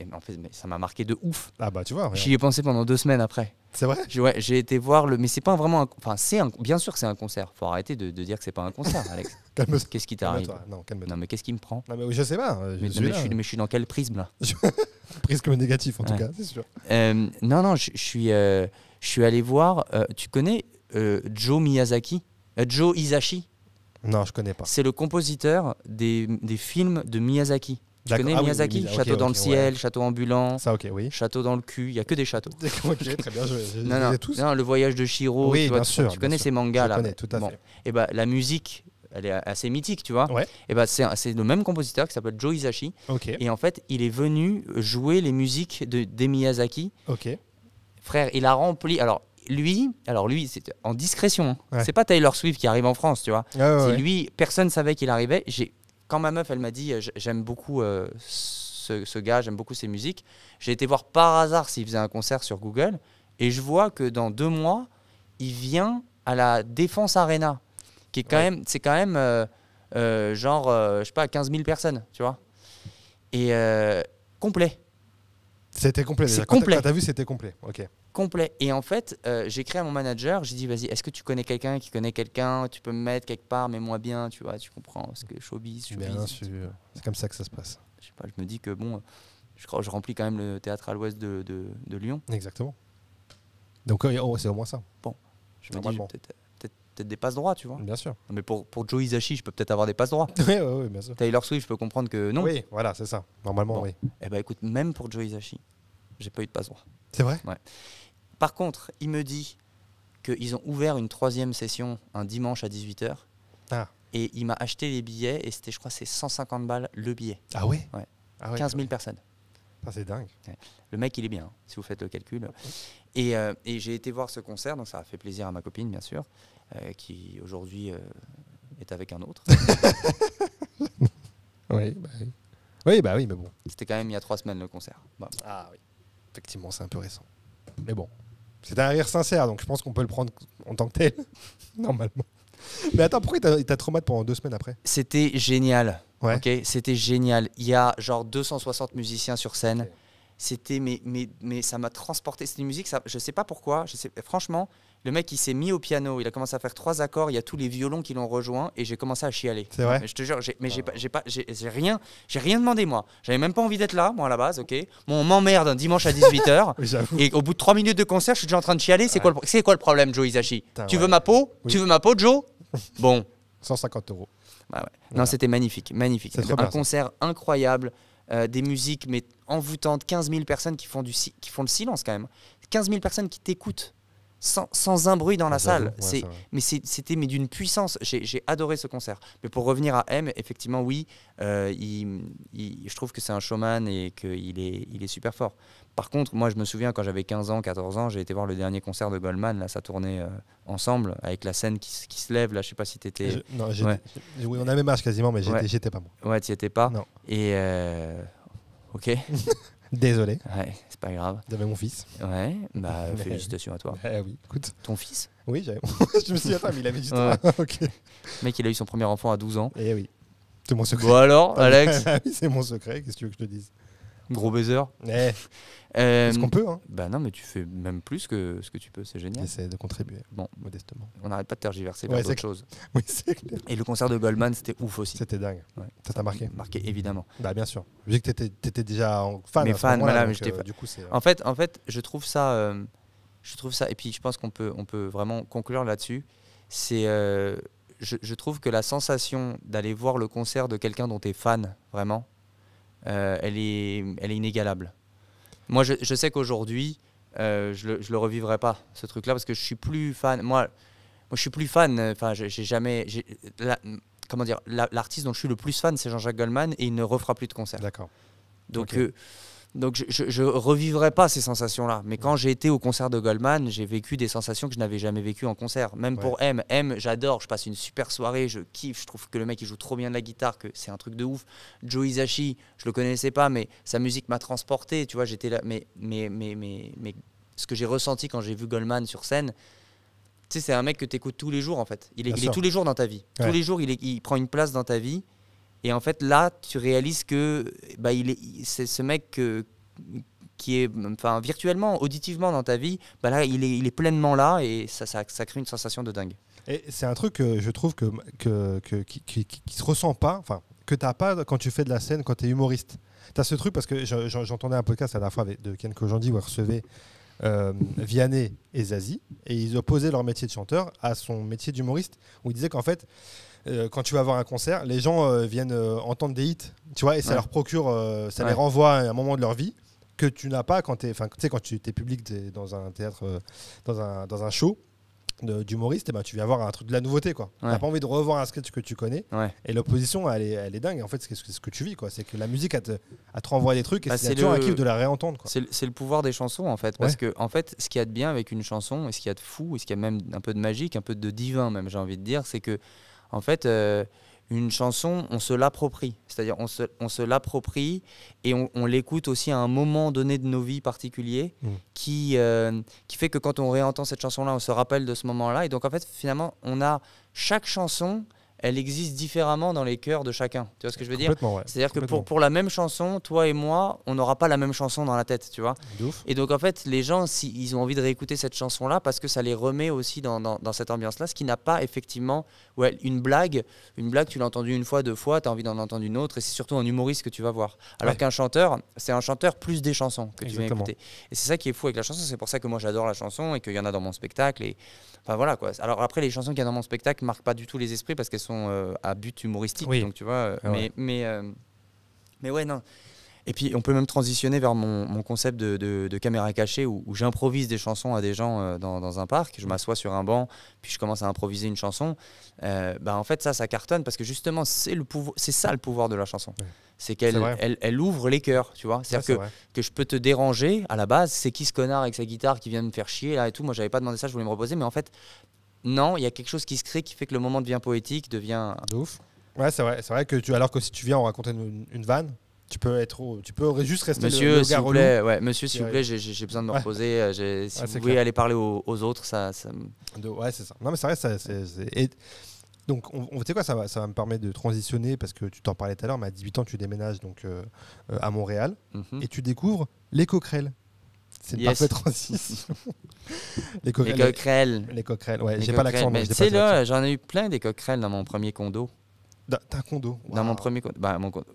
Speaker 3: ça m'a marqué de ouf.
Speaker 2: Ah bah tu vois.
Speaker 3: J'y ai pensé pendant 2 semaines après.
Speaker 2: C'est vrai.
Speaker 3: J'ai été voir mais c'est pas vraiment. Enfin, bien sûr que c'est un concert. Faut arrêter de dire que c'est pas un concert, Alex. Qu'est-ce qui t'arrive? Non mais qu'est-ce qui me prend?
Speaker 2: Non mais je sais pas.
Speaker 3: Mais je suis dans quel prisme là?
Speaker 2: Prisme négatif en tout cas, c'est sûr.
Speaker 3: Non, je suis allé voir. Tu connais Joe Hisaishi?
Speaker 2: Non, je connais pas.
Speaker 3: C'est le compositeur des films de Miyazaki. Tu connais Miyazaki? Château dans le ciel, Château ambulant,
Speaker 2: ça, oui.
Speaker 3: Château dans le cul. Il y a que des châteaux.
Speaker 2: Ok, très bien.
Speaker 3: Non, le voyage de Chihiro.
Speaker 2: Oui, bien sûr.
Speaker 3: Tu connais ces mangas là?
Speaker 2: Je connais tout à fait.
Speaker 3: Et bah la musique, elle est assez mythique, tu vois. Et bah c'est le même compositeur qui s'appelle Joe Hisaishi. Et en fait, il est venu jouer les musiques des Miyazaki. Frère, il a rempli. Alors lui, c'est en discrétion. C'est pas Taylor Swift qui arrive en France, tu vois. C'est lui. Personne savait qu'il arrivait. Quand ma meuf, elle m'a dit j'aime beaucoup ce gars, j'aime beaucoup ses musiques. J'ai été voir par hasard s'il faisait un concert sur Google et je vois que dans 2 mois, il vient à la Défense Arena, qui est c'est quand même genre je sais pas 15 000 personnes, tu vois. Et complet.
Speaker 2: C'était complet.
Speaker 3: C'est complet.
Speaker 2: Quand t'as vu, c'était complet.
Speaker 3: Complet. Et en fait, j'ai écrit à mon manager, j'ai dit vas-y, est-ce que tu connais quelqu'un qui connaît quelqu'un? Tu peux me mettre quelque part, mets-moi bien, tu vois, tu comprends, parce que showbiz.
Speaker 2: Bien sûr, c'est comme ça que ça se passe.
Speaker 3: Je sais pas, je me dis que bon, je remplis quand même le théâtre à l'ouest de Lyon.
Speaker 2: Exactement. Donc c'est au moins ça.
Speaker 3: Bon, je me dis peut-être des passes droits, tu vois.
Speaker 2: Bien sûr.
Speaker 3: Mais pour Joe Hisaishi, je peux peut-être avoir des passes droits.
Speaker 2: Oui, bien sûr.
Speaker 3: Taylor Swift, je peux comprendre que non.
Speaker 2: Oui, voilà, c'est ça. Normalement, oui.
Speaker 3: Eh ben écoute, même pour Joe Hisaishi, j'ai pas eu de passe droit.
Speaker 2: C'est vrai?
Speaker 3: Ouais. Par contre, il me dit qu'ils ont ouvert une 3e session un dimanche à 18h. Et il m'a acheté les billets et c'était, je crois, c'est 150 balles le billet.
Speaker 2: Ah ouais?
Speaker 3: 15 000 personnes.
Speaker 2: C'est dingue.
Speaker 3: Le mec, il est bien, si vous faites le calcul. Et j'ai été voir ce concert, donc ça a fait plaisir à ma copine, bien sûr, qui aujourd'hui est avec un autre.
Speaker 2: Oui, mais bon.
Speaker 3: C'était quand même il y a 3 semaines le concert. Bon.
Speaker 2: Ah oui. Effectivement, c'est un peu récent. Mais bon, c'est un rire sincère, donc je pense qu'on peut le prendre en tant que tel, normalement. Mais attends, pourquoi il t'a traumatisé pendant 2 semaines après?
Speaker 3: C'était génial. C'était génial. Il y a genre 260 musiciens sur scène. C'était mais ça m'a transporté. C'était une musique, je sais pas pourquoi. Franchement, le mec il s'est mis au piano, il a commencé à faire 3 accords. Il y a tous les violons qui l'ont rejoint et j'ai commencé à chialer. C'est vrai. Mais je te jure, j'ai rien demandé moi. J'avais même pas envie d'être là, moi à la base. On m'emmerde un dimanche à 18h et au bout de 3 minutes de concert, je suis déjà en train de chialer. C'est quoi le problème, Joe Hisaishi? Tu veux ma peau? Tu veux ma peau, Joe? Bon.
Speaker 2: 150 €.
Speaker 3: Voilà. Non, c'était magnifique. Un concert incroyable. Des musiques mais envoûtantes, 15 000 personnes qui font le silence quand même, 15 000 personnes qui t'écoutent sans un bruit dans la salle. C'était d'une puissance. J'ai adoré ce concert. Mais pour revenir à M, effectivement oui, je trouve que c'est un showman et qu'il est super fort. Par contre, moi je me souviens quand j'avais 15 ans, 14 ans, j'ai été voir le dernier concert de Goldman, là ça tournait ensemble avec la scène qui se lève, là je sais pas si t'étais...
Speaker 2: Oui, on a même âge quasiment, mais j'étais pas moi.
Speaker 3: Ouais, t'y étais pas.
Speaker 2: Non.
Speaker 3: Et ok.
Speaker 2: Désolé.
Speaker 3: Ouais, c'est pas grave.
Speaker 2: J'avais mon fils.
Speaker 3: Ouais, bah félicitations à toi.
Speaker 2: Oui, écoute.
Speaker 3: Ton fils?
Speaker 2: Oui, je me suis dit, attends, mais il avait juste... Ok.
Speaker 3: Le mec, il a eu son premier enfant à 12 ans.
Speaker 2: Eh oui. C'est mon secret.
Speaker 3: Bon alors, Alex?
Speaker 2: Oui, c'est mon secret, qu'est-ce que tu veux que je te dise?
Speaker 3: Gros baiser.
Speaker 2: Est-ce qu'on peut, hein?
Speaker 3: Bah non, mais tu fais même plus que ce que tu peux, c'est génial.
Speaker 2: J'essaie de contribuer, modestement.
Speaker 3: On n'arrête pas de tergiverser vers d'autres choses.
Speaker 2: Oui, c'est clair.
Speaker 3: Et le concert de Goldman, c'était ouf aussi.
Speaker 2: C'était dingue. Ça t'a marqué?
Speaker 3: Marqué, évidemment.
Speaker 2: Bah bien sûr. Vu que t'étais déjà fan.
Speaker 3: Mais fan, voilà. Mais
Speaker 2: du coup, c'est...
Speaker 3: En fait, je trouve ça, et puis je pense qu'on peut vraiment conclure là-dessus. C'est, je trouve que la sensation d'aller voir le concert de quelqu'un dont tu es fan, vraiment, elle est inégalable. Moi, je sais qu'aujourd'hui, je le revivrai pas, ce truc-là, parce que je suis plus fan. Moi, je suis plus fan. Enfin, j'ai jamais. Comment dire, l'artiste dont je suis le plus fan, c'est Jean-Jacques Goldman, et il ne refera plus de concert.
Speaker 2: D'accord.
Speaker 3: Donc, je revivrai pas ces sensations-là. Mais quand j'ai été au concert de Goldman, j'ai vécu des sensations que je n'avais jamais vécues en concert. Même pour M, j'adore, je passe une super soirée, je kiffe, je trouve que le mec il joue trop bien de la guitare, que c'est un truc de ouf. Joe Hisaishi, je le connaissais pas, mais sa musique m'a transporté, tu vois, j'étais là. Mais ce que j'ai ressenti quand j'ai vu Goldman sur scène. Tu sais, c'est un mec que tu écoutes tous les jours en fait. Il est tous les jours dans ta vie.
Speaker 2: Ouais.
Speaker 3: Tous les jours, il prend une place dans ta vie. Et en fait, là, tu réalises que c'est ce mec qui est virtuellement, auditivement dans ta vie. Bah là, il est pleinement là et ça crée une sensation de dingue.
Speaker 2: Et c'est un truc que je trouve qui se ressent pas, enfin, que tu n'as pas quand tu fais de la scène, quand tu es humoriste. Tu as ce truc, parce que j'entendais un podcast à la fois de Ken Kojandi où il recevait Vianney et Zazie, et ils opposaient leur métier de chanteur à son métier d'humoriste, où il disait qu'en fait, quand tu vas voir un concert, les gens viennent entendre des hits, tu vois, et ça leur procure, ça les renvoie à un moment de leur vie que tu n'as pas quand tu es public dans un théâtre, dans un show d'humoriste, et ben tu viens voir un truc de la nouveauté, quoi. T'as pas envie de revoir un sketch que tu connais, et l'opposition elle est dingue. En fait, c'est ce que tu vis, quoi. C'est que la musique elle te renvoie des trucs, et c'est toujours un kiff de la réentendre, quoi.
Speaker 3: C'est le pouvoir des chansons, en fait, parce que en fait, ce qu'il y a de bien avec une chanson, et ce qu'il y a de fou, et ce qu'il y a même un peu de magique, un peu de divin même, j'ai envie de dire, c'est que en fait une chanson, on se l'approprie. C'est-à-dire, on se l'approprie et on l'écoute aussi à un moment donné de nos vies particuliers qui fait que quand on réentend cette chanson-là, on se rappelle de ce moment-là. Et donc, en fait, finalement, chaque chanson, elle existe différemment dans les cœurs de chacun. Tu vois ce que je veux dire ?
Speaker 2: Ouais.
Speaker 3: C'est-à-dire que pour la même chanson, toi et moi, on n'aura pas la même chanson dans la tête, tu vois. Et donc, en fait, les gens, ils ont envie de réécouter cette chanson-là parce que ça les remet aussi dans cette ambiance-là, ce qui n'a pas effectivement... Ouais, une blague, tu l'as entendue une fois, deux fois, tu as envie d'en entendre une autre, et c'est surtout un humoriste que tu vas voir. Alors qu'un chanteur, c'est un chanteur plus des chansons que tu viens écouter. Et c'est ça qui est fou avec la chanson, c'est pour ça que moi j'adore la chanson et qu'il y en a dans mon spectacle. Et... Enfin voilà, quoi. Alors après, les chansons qu'il y a dans mon spectacle ne marquent pas du tout les esprits parce qu'elles sont à but humoristique. Donc tu vois, mais ouais, non. Et puis on peut même transitionner vers mon concept de caméra cachée où j'improvise des chansons à des gens dans un parc. Je m'assois sur un banc, puis je commence à improviser une chanson. En fait, ça cartonne parce que justement, c'est ça le pouvoir de la chanson. Ouais. C'est qu'elle ouvre les cœurs, tu vois. C'est-à-dire que je peux te déranger à la base. C'est qui ce connard avec sa guitare qui vient me faire chier là et tout. Moi, j'avais pas demandé ça, je voulais me reposer. Mais en fait, non, il y a quelque chose qui se crée qui fait que le moment devient poétique, devient...
Speaker 2: De ouf. Ouais, c'est vrai que alors que si tu viens en raconter une vanne, tu peux juste rester
Speaker 3: monsieur, s'il vous plaît, monsieur, s'il vous plaît, j'ai besoin de me reposer. Si vous pouvez aller parler aux autres, ça...
Speaker 2: Ouais, c'est ça. Non, mais c'est vrai, donc, tu sais quoi, ça va me permettre de transitionner parce que tu t'en parlais tout à l'heure, mais à 18 ans, tu déménages donc, à Montréal et tu découvres les coquerelles. C'est une parfaite transition. Les coquerelles. Les coquerelles, ouais. J'ai pas l'accent.
Speaker 3: Mais tu sais, là, j'en ai eu plein des coquerelles dans mon premier condo.
Speaker 2: T'as un condo.
Speaker 3: Dans mon premier condo.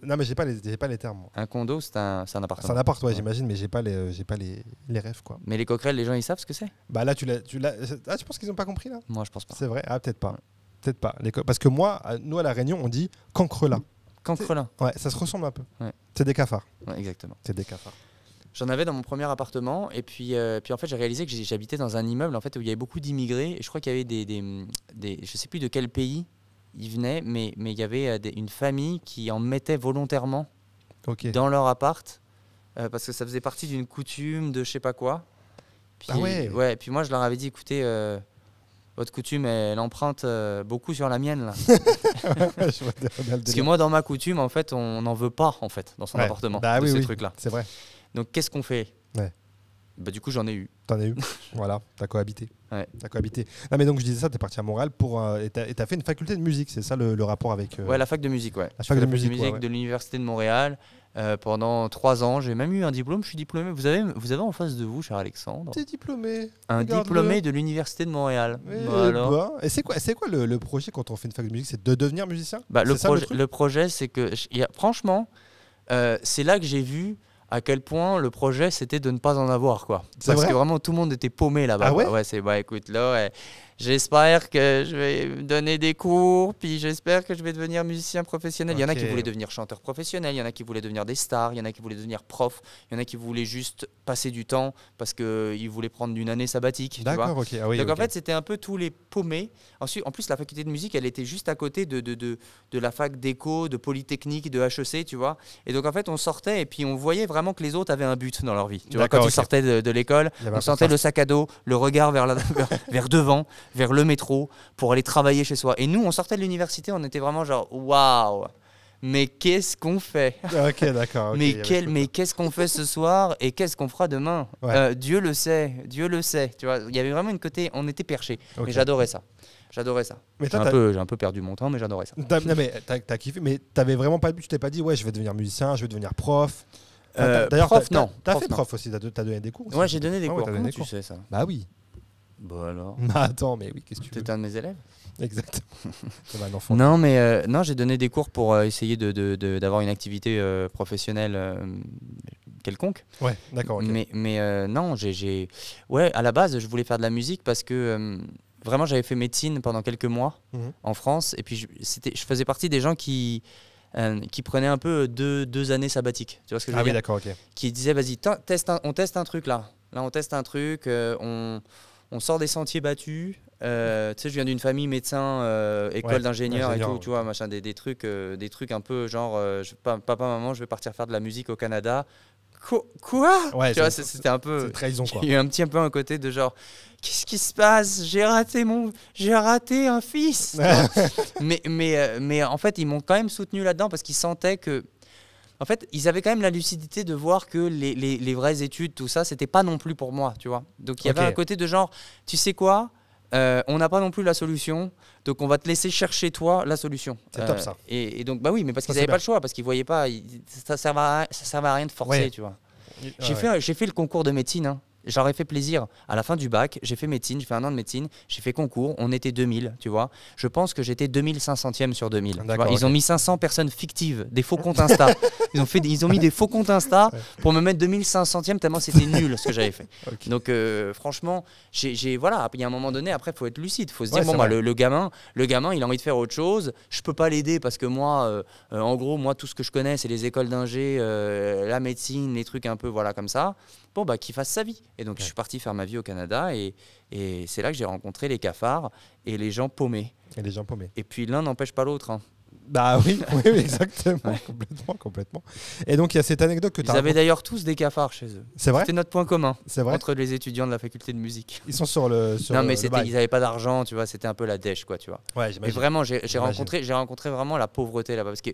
Speaker 2: Non, mais j'ai pas les termes. Moi.
Speaker 3: Un condo, c'est un appartement.
Speaker 2: C'est un appart, ouais, j'imagine, mais j'ai pas les rêves, quoi.
Speaker 3: Mais les coquerelles, les gens, ils savent ce que c'est ?
Speaker 2: Bah là, tu penses qu'ils ont pas compris, là ?
Speaker 3: Moi, je pense pas.
Speaker 2: C'est vrai ? Ah, peut-être pas. Peut-être pas. Parce que moi, nous, à La Réunion, on dit cancrelin.
Speaker 3: Cancrelin.
Speaker 2: Ouais, ça se ressemble un peu.
Speaker 3: Ouais.
Speaker 2: C'est des cafards.
Speaker 3: Ouais, exactement.
Speaker 2: C'est des cafards.
Speaker 3: J'en avais dans mon premier appartement et puis en fait j'ai réalisé que j'habitais dans un immeuble en fait où il y avait beaucoup d'immigrés et je crois qu'il y avait des je sais plus de quel pays ils venaient mais il y avait une famille qui en mettait volontairement dans leur appart parce que ça faisait partie d'une coutume de je sais pas quoi. Puis, et puis moi je leur avais dit écoutez votre coutume elle emprunte beaucoup sur la mienne là. Parce que moi dans ma coutume en fait on n'en veut pas en fait dans son appartement ces trucs là.
Speaker 2: C'est vrai.
Speaker 3: Donc, qu'est-ce qu'on fait ? Bah, du coup, j'en ai eu.
Speaker 2: T'en as eu. Voilà, t'as cohabité.
Speaker 3: Ouais.
Speaker 2: T'as cohabité. Non, mais donc, je disais ça, t'es parti à Montréal et t'as fait une faculté de musique, c'est ça le rapport avec...
Speaker 3: Ouais, la fac de musique, ouais.
Speaker 2: La fac de musique
Speaker 3: de l'Université de Montréal. Pendant 3 ans, j'ai même eu un diplôme, je suis diplômé. Vous avez en face de vous, cher Alexandre.
Speaker 2: T'es diplômé.
Speaker 3: Un diplômé de l'Université de Montréal.
Speaker 2: Et c'est quoi le projet quand on fait une fac de musique ? C'est de devenir musicien ?
Speaker 3: Le projet, c'est que... franchement, c'est là que j'ai vu... à quel point le projet c'était de ne pas en avoir quoi. Parce que vraiment tout le monde était paumé là-bas.
Speaker 2: Ah ouais,
Speaker 3: écoute là j'espère que je vais me donner des cours puis j'espère que je vais devenir musicien professionnel. Il y en a qui voulaient devenir chanteur professionnel, il y en a qui voulaient devenir des stars, il y en a qui voulaient devenir prof, il y en a qui voulaient juste passer du temps parce qu'ils voulaient prendre une année sabbatique.
Speaker 2: D'accord, ok. Ah oui,
Speaker 3: donc en fait c'était un peu tous les paumés. Ensuite, en plus la faculté de musique elle était juste à côté de la fac d'éco, de Polytechnique, de HEC, tu vois. Et donc en fait on sortait et puis on voyait vraiment que les autres avaient un but dans leur vie. Tu vois, quand ils sortaient de l'école, on sentait le sac à dos, le regard vers devant, vers le métro pour aller travailler chez soi. Et nous, on sortait de l'université, on était vraiment genre waouh, mais qu'est-ce qu'on fait?
Speaker 2: Ok, d'accord. Okay,
Speaker 3: mais qu'est-ce qu'on fait ce soir et qu'est-ce qu'on fera demain? Dieu le sait, Dieu le sait. Tu vois, il y avait vraiment une côté, on était perchés. Mais j'adorais ça. Mais j'ai un peu perdu mon temps, mais j'adorais ça.
Speaker 2: T'as kiffé, mais t'avais vraiment pas de but. Tu t'es pas dit, ouais, je vais devenir musicien, je vais devenir prof.
Speaker 3: D'ailleurs, non.
Speaker 2: T'as fait prof aussi, t'as donné des cours aussi.
Speaker 3: Ouais, j'ai donné des cours. Comment tu sais ça?
Speaker 2: Bah oui.
Speaker 3: Bon alors.
Speaker 2: Bah attends, mais oui, qu'est-ce que tu veux?
Speaker 3: T'étais un de mes élèves?
Speaker 2: Exactement. Comme un enfant.
Speaker 3: Non, mais non, j'ai donné des cours pour essayer d'avoir une activité professionnelle quelconque.
Speaker 2: Ouais, d'accord. Okay.
Speaker 3: Mais non, ouais, à la base, je voulais faire de la musique parce que vraiment, j'avais fait médecine pendant quelques mois en France, et puis je faisais partie des gens qui prenaient un peu deux années sabbatiques. Tu vois ce que je veux dire?
Speaker 2: Oui, d'accord, ok.
Speaker 3: Qui disaient, vas-y, on teste un truc là. Là, on teste un truc, on sort des sentiers battus. Tu sais, je viens d'une famille médecin, école d'ingénieur et tout, tu vois, machin, des trucs un peu genre, papa, maman, je vais partir faire de la musique au Canada. Quoi?
Speaker 2: Ouais,
Speaker 3: tu vois, c'était un peu.
Speaker 2: C'est trahison, quoi.
Speaker 3: Il y a un peu un côté de genre, qu'est-ce qui se passe? J'ai raté un fils. mais en fait, ils m'ont quand même soutenu là-dedans parce qu'ils sentaient que. En fait, ils avaient quand même la lucidité de voir que les vraies études, tout ça, c'était pas non plus pour moi, tu vois. Donc il y avait un côté de genre, tu sais quoi, on n'a pas non plus la solution, donc on va te laisser chercher toi la solution.
Speaker 2: C'est top ça.
Speaker 3: Et donc bah oui, mais parce qu'ils n'avaient pas le choix, parce qu'ils voyaient pas, ça servait à rien de forcer, tu vois. J'ai fait le concours de médecine. Hein. J'aurais fait plaisir. À la fin du bac, j'ai fait médecine, j'ai fait un an de médecine, j'ai fait concours, on était 2000, tu vois. Je pense que j'étais 2500e sur 2000. Ils ont mis 500 personnes fictives, des faux comptes Insta. Ils ont mis des faux comptes Insta pour me mettre 2500e tellement c'était nul ce que j'avais fait. Donc franchement, voilà, il y a un moment donné, après, il faut être lucide. Il faut se dire, le gamin, il a envie de faire autre chose. Je peux pas l'aider parce que moi, en gros, moi, tout ce que je connais, c'est les écoles d'ingé, la médecine, les trucs un peu, voilà, comme ça. Bon, bah, qu'il fasse sa vie. Et donc, je suis parti faire ma vie au Canada et c'est là que j'ai rencontré les cafards et les gens paumés. Et puis, l'un n'empêche pas l'autre. Hein.
Speaker 2: Bah oui, exactement. Complètement. Et donc, il y a cette anecdote que tu as
Speaker 3: Ils avaient d'ailleurs tous des cafards chez eux.
Speaker 2: C'est vrai?
Speaker 3: C'était notre point commun
Speaker 2: entre
Speaker 3: les étudiants de la faculté de musique.
Speaker 2: Ils sont sur le.
Speaker 3: Non, mais ils n'avaient pas d'argent, tu vois. C'était un peu la dèche, quoi, tu vois.
Speaker 2: Ouais, j'imagine.
Speaker 3: Et vraiment, j'ai rencontré vraiment la pauvreté là-bas. Parce que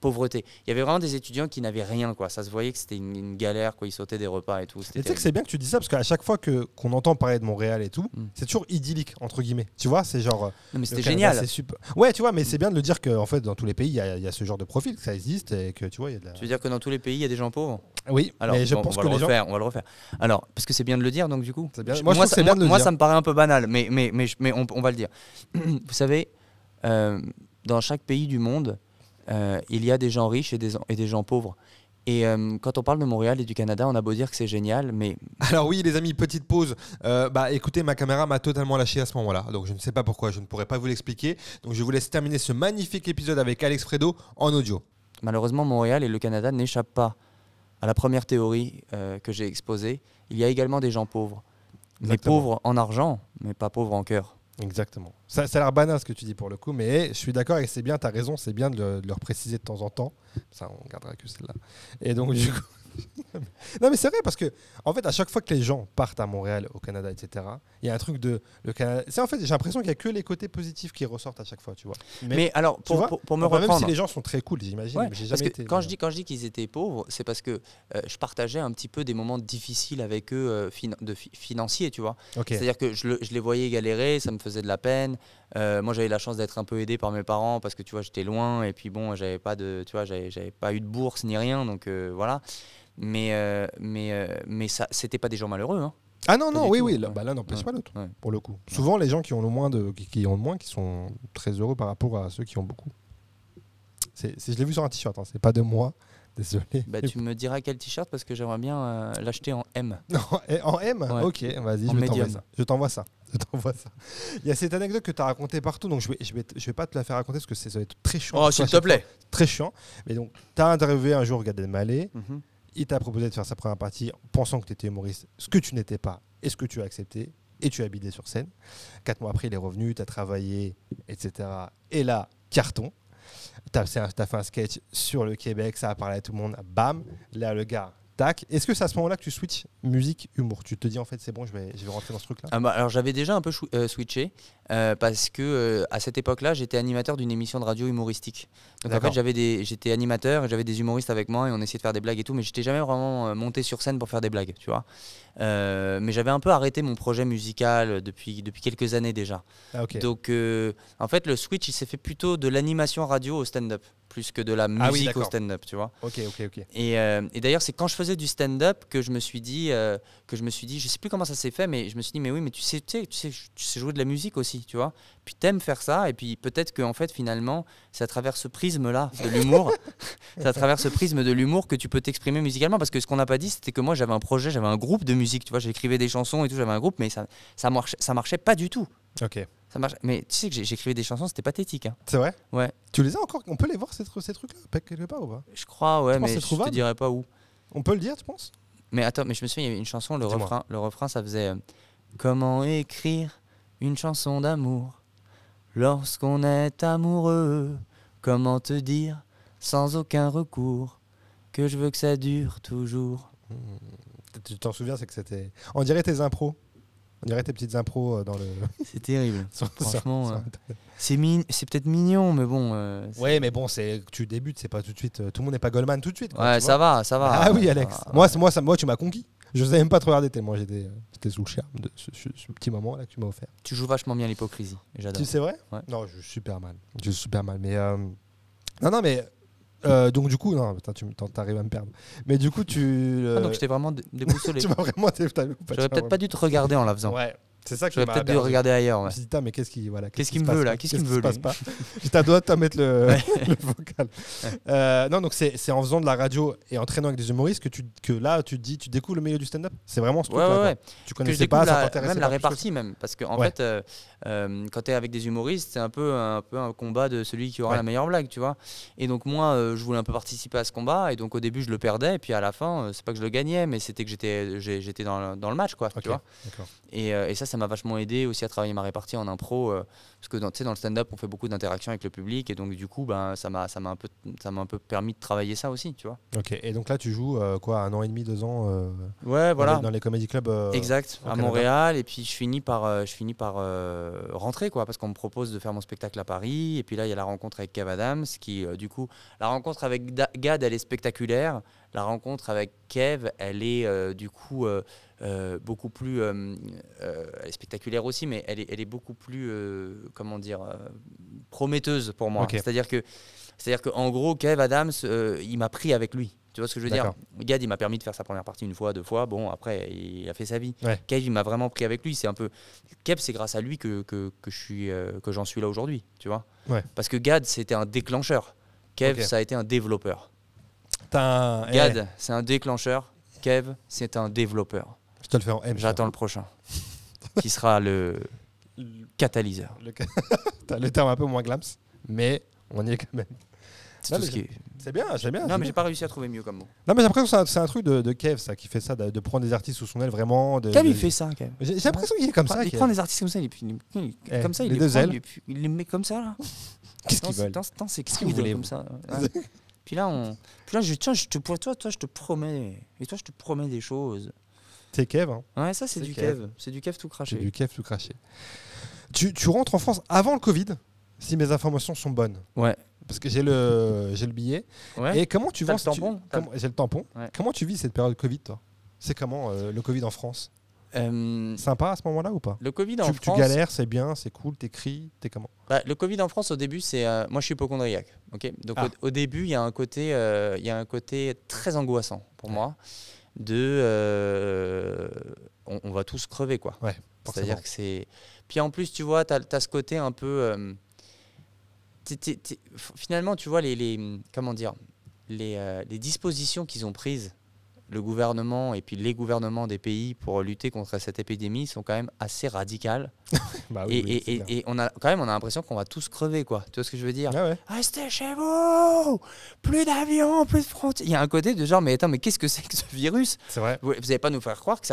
Speaker 3: pauvreté. Il y avait vraiment des étudiants qui n'avaient rien, quoi. Ça se voyait que c'était une galère, quoi. Ils sautaient des repas et tout.
Speaker 2: Et tu sais que c'est bien que tu dis ça parce qu'à chaque fois qu'on entend parler de Montréal et tout, c'est toujours idyllique, entre guillemets. Tu vois, c'est genre.
Speaker 3: Non, mais c'était génial.
Speaker 2: C'est super. Ouais, tu vois, mais c'est bien de le dire qu'en fait, dans tous les pays, il y a ce genre de profil, que ça existe et que tu vois, il y a de la...
Speaker 3: Tu veux dire que dans tous les pays, il y a des gens pauvres?
Speaker 2: Oui,
Speaker 3: alors,
Speaker 2: mais je pense que
Speaker 3: on va le refaire. Alors, parce que c'est bien de le dire, donc du coup.
Speaker 2: Moi, ça
Speaker 3: me paraît un peu banal, mais on va le dire. Vous savez, dans chaque pays du monde, il y a des gens riches et des gens pauvres. Et quand on parle de Montréal et du Canada, on a beau dire que c'est génial, mais...
Speaker 2: Alors oui, les amis, petite pause. Écoutez, ma caméra m'a totalement lâché à ce moment-là. Donc je ne sais pas pourquoi, je ne pourrais pas vous l'expliquer. Donc je vous laisse terminer ce magnifique épisode avec Alex Fredo en audio.
Speaker 3: Malheureusement, Montréal et le Canada n'échappent pas à la première théorie que j'ai exposée. Il y a également des gens pauvres. Mais pauvres en argent, mais pas pauvres en cœur.
Speaker 2: Exactement. Ça a l'air banal ce que tu dis pour le coup, mais je suis d'accord et c'est bien, tu as raison, c'est bien de leur préciser de temps en temps. Ça, on gardera que celle-là. Et donc, du coup... Non, mais c'est vrai parce que, en fait, à chaque fois que les gens partent à Montréal, au Canada, etc., il y a un truc de. Le Canada. C'est en fait, j'ai l'impression qu'il n'y a que les côtés positifs qui ressortent à chaque fois, tu vois.
Speaker 3: Mais alors, pour me reprendre.
Speaker 2: Même si les gens sont très cool, j'imagine.
Speaker 3: Ouais,
Speaker 2: mais j'ai
Speaker 3: parce
Speaker 2: jamais
Speaker 3: que
Speaker 2: été.
Speaker 3: Quand je dis qu'ils étaient pauvres, c'est parce que je partageais un petit peu des moments difficiles avec eux, financiers, tu vois.
Speaker 2: Okay.
Speaker 3: C'est-à-dire que je les voyais galérer, ça me faisait de la peine. Moi, j'avais la chance d'être un peu aidé par mes parents parce que, tu vois, j'étais loin et puis bon, j'avais pas eu de bourse ni rien, donc voilà. Mais ça, c'était pas des gens malheureux. Hein.
Speaker 2: Ah non, oui. L'un n'empêche pas l'autre, pour le coup. Souvent, les gens qui ont le moins, qui sont très heureux par rapport à ceux qui ont beaucoup. Je l'ai vu sur un t-shirt, hein, c'est pas de moi. Désolé.
Speaker 3: Bah, tu me diras quel t-shirt parce que j'aimerais bien l'acheter en M.
Speaker 2: Non, en M ouais. Ok, vas-y, je t'envoie ça. Il y a cette anecdote que tu as racontée partout, donc je vais pas te la faire raconter parce que ça va être très chiant.
Speaker 3: Oh, s'il te plaît.
Speaker 2: Très chiant. Mais donc, tu as interviewé un jour Gad Elmaleh. Il t'a proposé de faire sa première partie pensant que tu étais humoriste, ce que tu n'étais pas, et ce que tu as accepté, et tu as bidé sur scène. 4 mois après, il est revenu, tu as travaillé, etc. Et là, carton. Tu as fait un sketch sur le Québec, ça a parlé à tout le monde. Bam, là, le gars Tac. Est-ce que c'est à ce moment-là que tu switches musique, humour? Tu te dis en fait c'est bon, je vais rentrer dans ce truc-là.
Speaker 3: Alors j'avais déjà un peu switché parce que à cette époque-là, j'étais animateur d'une émission de radio humoristique. Donc en fait, j'étais animateur, j'avais des humoristes avec moi et on essayait de faire des blagues et tout, mais j'étais jamais vraiment monté sur scène pour faire des blagues, tu vois. Mais j'avais un peu arrêté mon projet musical depuis quelques années déjà.
Speaker 2: Ah, ok.
Speaker 3: Donc en fait, le switch, il s'est fait plutôt de l'animation radio au stand-up plus que de la musique au stand-up, tu vois.
Speaker 2: Ok.
Speaker 3: Et d'ailleurs, c'est quand je faisais du stand-up que je me suis dit, je sais plus comment ça s'est fait, mais je me suis dit, mais oui, mais tu sais jouer de la musique aussi, tu vois. Puis t'aimes faire ça, et puis peut-être que en fait, finalement, c'est à travers ce prisme-là de l'humour, c'est à travers ce prisme de l'humour que tu peux t'exprimer musicalement. Parce que ce qu'on n'a pas dit, c'était que moi, j'avais un projet, j'avais un groupe de musique, tu vois, j'écrivais des chansons et tout, j'avais un groupe, mais ça marchait pas du tout.
Speaker 2: Ok.
Speaker 3: Ça marche. Mais tu sais que j'écrivais des chansons, c'était pathétique. Hein.
Speaker 2: C'est vrai?
Speaker 3: Ouais.
Speaker 2: Tu les as encore? On peut les voir ces trucs-là quelque part ou pas?
Speaker 3: Je crois, ouais,
Speaker 2: Tu penses
Speaker 3: mais
Speaker 2: c'est
Speaker 3: je
Speaker 2: trouvable?
Speaker 3: te dirais pas où.
Speaker 2: On peut le dire, tu penses?
Speaker 3: Mais attends, mais je me souviens, il y avait une chanson, le
Speaker 2: Dis-moi.
Speaker 3: refrain, ça faisait comment écrire une chanson d'amour lorsqu'on est amoureux? Comment te dire sans aucun recours que je veux que ça dure toujours?
Speaker 2: Tu t'en souviens, c'est que c'était. On dirait tes impros. On dirait tes petites impros dans le.
Speaker 3: C'est terrible. Franchement,
Speaker 2: sur-
Speaker 3: c'est peut-être mignon, mais bon.
Speaker 2: Ouais, mais bon, tu débutes, c'est pas tout de suite. Tout le monde n'est pas Goldman tout de suite. Quoi,
Speaker 3: Ouais,
Speaker 2: tu
Speaker 3: ça
Speaker 2: vois.
Speaker 3: va, ça va.
Speaker 2: Ah oui, Alex. Moi, tu m'as conquis. Je savais même pas te regarder tellement j'étais sous le charme de ce petit moment là que tu m'as offert.
Speaker 3: Tu joues vachement bien l'hypocrisie. J'adore.
Speaker 2: C'est vrai?
Speaker 3: Ouais.
Speaker 2: Non, je joue super mal. Mais non, mais donc du coup, non, putain, t'arrives à me perdre. Mais du coup,
Speaker 3: Donc je t'ai vraiment déboussolé.
Speaker 2: tu m'as vraiment.
Speaker 3: J'aurais peut-être pas dû te regarder en la faisant.
Speaker 2: Ouais. C'est ça que
Speaker 3: J'aurais peut-être dû regarder ailleurs.
Speaker 2: Je
Speaker 3: Ouais.
Speaker 2: me suis dit, mais qu'est-ce qu'il
Speaker 3: me veut là? Qu'est-ce qu'il me veut,
Speaker 2: se passe
Speaker 3: lui
Speaker 2: pas? J'étais à deux doigts de te mettre le vocal. Non, donc c'est en faisant de la radio et en traînant avec des humoristes que là tu te dis, tu découvres le milieu du stand-up. C'est vraiment ce truc-là.
Speaker 3: Ouais.
Speaker 2: Tu
Speaker 3: Que je
Speaker 2: connaissais
Speaker 3: découvre
Speaker 2: pas, ça t'intéressait
Speaker 3: même
Speaker 2: pas
Speaker 3: la
Speaker 2: plus que ça.
Speaker 3: répartie même, parce qu'en
Speaker 2: Ouais.
Speaker 3: fait, quand tu es avec des humoristes, c'est un peu un combat de celui qui aura
Speaker 2: Ouais.
Speaker 3: la meilleure blague, tu vois. Et donc moi, je voulais un peu participer à ce combat, et donc au début je le perdais, et puis à la fin, c'est pas que je le gagnais, mais c'était que j'étais dans le match, quoi.
Speaker 2: Ok,
Speaker 3: Tu vois.
Speaker 2: d'accord.
Speaker 3: Et ça m'a vachement aidé aussi à travailler ma répartie en impro, parce que dans le stand-up, on fait beaucoup d'interactions avec le public, et donc du coup, ça m'a un peu permis de travailler ça aussi, tu vois.
Speaker 2: Ok, et donc là tu joues quoi, 1 an et demi, 2 ans
Speaker 3: Ouais, voilà.
Speaker 2: dans les comedy clubs
Speaker 3: Exact,
Speaker 2: au
Speaker 3: à
Speaker 2: Canada.
Speaker 3: Montréal, et puis je finis par rentrer, quoi, parce qu'on me propose de faire mon spectacle à Paris, et puis là il y a la rencontre avec Kev Adams, qui du coup, la rencontre avec Gad, elle est spectaculaire, la rencontre avec Kev, elle est du coup beaucoup plus, elle est spectaculaire aussi, mais elle est beaucoup plus, comment dire, prometteuse pour moi.
Speaker 2: Ok.
Speaker 3: C'est-à-dire que en gros, Kev Adams, il m'a pris avec lui. Tu vois ce que je veux dire?
Speaker 2: D'accord.
Speaker 3: Gad, il m'a permis de faire sa première partie 1 fois, 2 fois. Bon, après, il a fait sa vie.
Speaker 2: Ouais.
Speaker 3: Kev, il m'a vraiment pris avec lui. C'est un peu. Kev, c'est grâce à lui que j'en suis là aujourd'hui. Tu vois?
Speaker 2: Ouais.
Speaker 3: Parce que Gad, c'était un déclencheur. Kev,
Speaker 2: Ok.
Speaker 3: ça a été un développeur.
Speaker 2: Eh,
Speaker 3: Gad, c'est un déclencheur. Kev, c'est un développeur.
Speaker 2: je te le fais en M.
Speaker 3: J'attends le prochain, qui sera le catalyseur.
Speaker 2: T'as le terme un peu moins glams, mais on y est quand même.
Speaker 3: C'est
Speaker 2: Non,
Speaker 3: tout
Speaker 2: mais
Speaker 3: ce qui est.
Speaker 2: C'est bien, j'aime bien.
Speaker 3: Non,
Speaker 2: j'aime
Speaker 3: mais j'ai
Speaker 2: bien.
Speaker 3: pas réussi à trouver mieux comme mot.
Speaker 2: Non, mais j'ai l'impression que c'est un truc de Kev, ça, qui fait ça, de prendre des artistes sous son aile vraiment.
Speaker 3: Kev, il fait ça, Kev.
Speaker 2: J'ai l'impression qu'il est comme ça.
Speaker 3: Il
Speaker 2: Kev.
Speaker 3: prend des artistes comme ça, comme ça, il
Speaker 2: les
Speaker 3: les
Speaker 2: deux
Speaker 3: prend,
Speaker 2: ailes.
Speaker 3: il les met comme ça là.
Speaker 2: Qu'est-ce qu'ils veulent?
Speaker 3: C'est
Speaker 2: Qu'est-ce que vous voulez,
Speaker 3: comme ça. Ouais. Puis là, je te promets. Et toi, je te promets des choses.
Speaker 2: C'est Kev, hein.
Speaker 3: Ouais, ça, c'est
Speaker 2: C'est
Speaker 3: du
Speaker 2: Kev.
Speaker 3: Kev. C'est du Kev tout
Speaker 2: J'ai
Speaker 3: craché.
Speaker 2: du Kev tout craché. Tu rentres en France avant le Covid, si mes informations sont bonnes.
Speaker 3: Ouais.
Speaker 2: Parce que j'ai le billet.
Speaker 3: Ouais.
Speaker 2: Et comment tu
Speaker 3: T'as
Speaker 2: vends
Speaker 3: le tampon
Speaker 2: J'ai le tampon.
Speaker 3: Ouais.
Speaker 2: Comment tu vis cette période Covid, toi? C'est comment le Covid en France?
Speaker 3: Le
Speaker 2: Sympa à ce moment-là ou pas?
Speaker 3: Covid en
Speaker 2: Tu
Speaker 3: France.
Speaker 2: galères, c'est bien, c'est cool, t'écris, t'es comment?
Speaker 3: Le Covid en France, au début, c'est. Moi, je suis hypocondriaque. Ok. Donc,
Speaker 2: Ah.
Speaker 3: au début, il y a un côté très angoissant pour moi. On va tous crever, quoi.
Speaker 2: Ouais,
Speaker 3: C'est-à-dire que c'est. Puis en plus, tu vois, tu as ce côté un peu. Finalement, tu vois, comment dire, les dispositions qu'ils ont prises, le gouvernement et puis les gouvernements des pays pour lutter contre cette épidémie sont quand même assez radicales.
Speaker 2: Bah
Speaker 3: Et on a l'impression qu'on va tous crever, quoi. Tu vois ce que je veux dire?
Speaker 2: Ah ouais.
Speaker 3: Restez chez vous! Plus d'avions, plus de frontières. Il y a un côté de genre, mais attends, mais qu'est-ce que c'est que ce virus?
Speaker 2: C'est vrai.
Speaker 3: Vous n'allez pas nous faire croire que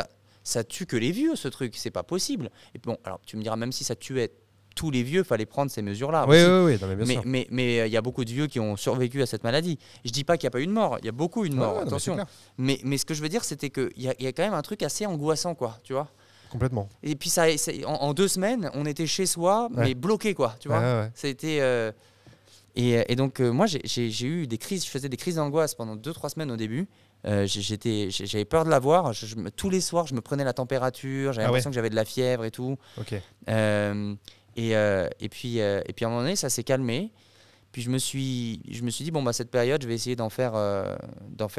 Speaker 3: ça tue que les vieux, ce truc. C'est pas possible. Et bon, alors tu me diras, même si ça tuait tous les vieux, fallait prendre ces mesures-là.
Speaker 2: Oui,
Speaker 3: aussi.
Speaker 2: oui, non, mais bien sûr.
Speaker 3: Mais il y a beaucoup de vieux qui ont survécu à cette maladie. Je dis pas qu'il n'y a pas eu de mort, il y a beaucoup eu de morts,
Speaker 2: Ouais, non,
Speaker 3: attention. Mais ce que je veux dire, c'était qu'il y a quand même un truc assez angoissant, quoi, tu vois.
Speaker 2: Complètement.
Speaker 3: Et puis en 2 semaines, on était chez soi, mais bloqué, quoi, tu vois.
Speaker 2: Ouais.
Speaker 3: C'était et donc moi j'ai eu des crises, je faisais des crises d'angoisse pendant 2-3 semaines au début. J'avais peur de l'avoir. Tous les soirs, je me prenais la température, j'avais l'impression que j'avais de la fièvre et tout.
Speaker 2: Ok.
Speaker 3: Et puis à un moment donné, ça s'est calmé. Puis je me suis dit bon bah cette période, je vais essayer d'en faire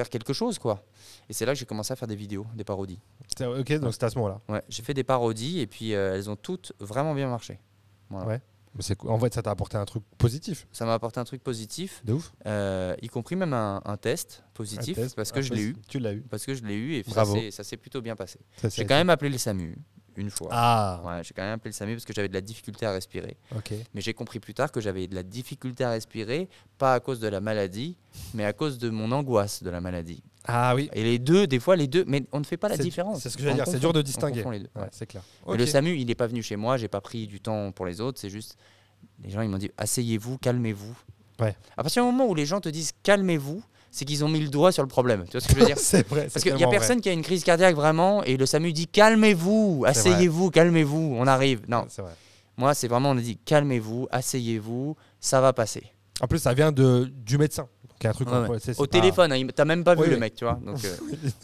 Speaker 3: quelque chose, quoi. Et c'est là que j'ai commencé à faire des vidéos, des parodies.
Speaker 2: Ok, donc c'était à ce moment-là.
Speaker 3: Ouais, j'ai fait des parodies et puis elles ont toutes vraiment bien marché. Voilà.
Speaker 2: Ouais. Mais en fait, ça t'a apporté un truc positif.
Speaker 3: Ça m'a apporté un truc positif.
Speaker 2: De ouf.
Speaker 3: Y compris même un test positif parce que je l'ai eu.
Speaker 2: Tu l'as eu.
Speaker 3: Parce que je l'ai eu et
Speaker 2: Bravo.
Speaker 3: ça s'est plutôt bien passé.
Speaker 2: Ça,
Speaker 3: J'ai quand même appelé le SAMU une fois.
Speaker 2: Ah.
Speaker 3: Ouais, j'ai quand même appelé le SAMU parce que j'avais de la difficulté à respirer.
Speaker 2: Ok.
Speaker 3: Mais j'ai compris plus tard que j'avais de la difficulté à respirer, pas à cause de la maladie, mais à cause de mon angoisse de la maladie.
Speaker 2: Ah oui.
Speaker 3: Et des fois les deux, mais on ne fait pas la différence.
Speaker 2: C'est ce que je veux dire, c'est dur de distinguer.
Speaker 3: On confond les deux.
Speaker 2: Ouais, c'est clair.
Speaker 3: Et le SAMU, il n'est pas venu chez moi, j'ai pas pris du temps pour les autres, c'est juste, les gens ils m'ont dit asseyez-vous, calmez-vous.
Speaker 2: Ouais.
Speaker 3: À partir du moment où les gens te disent calmez-vous, c'est qu'ils ont mis le doigt sur le problème. Tu vois ce que je veux dire?
Speaker 2: C'est vrai.
Speaker 3: Parce qu'il n'y a personne qui a une crise cardiaque vraiment et le SAMU dit calmez-vous, asseyez-vous, calmez-vous, on arrive. Non,
Speaker 2: c'est vrai.
Speaker 3: Moi c'est vraiment on a dit calmez-vous, asseyez-vous, ça va passer.
Speaker 2: En plus, ça vient du médecin. Donc, un truc
Speaker 3: au téléphone, hein, t'as même pas vu le mec, tu vois. Donc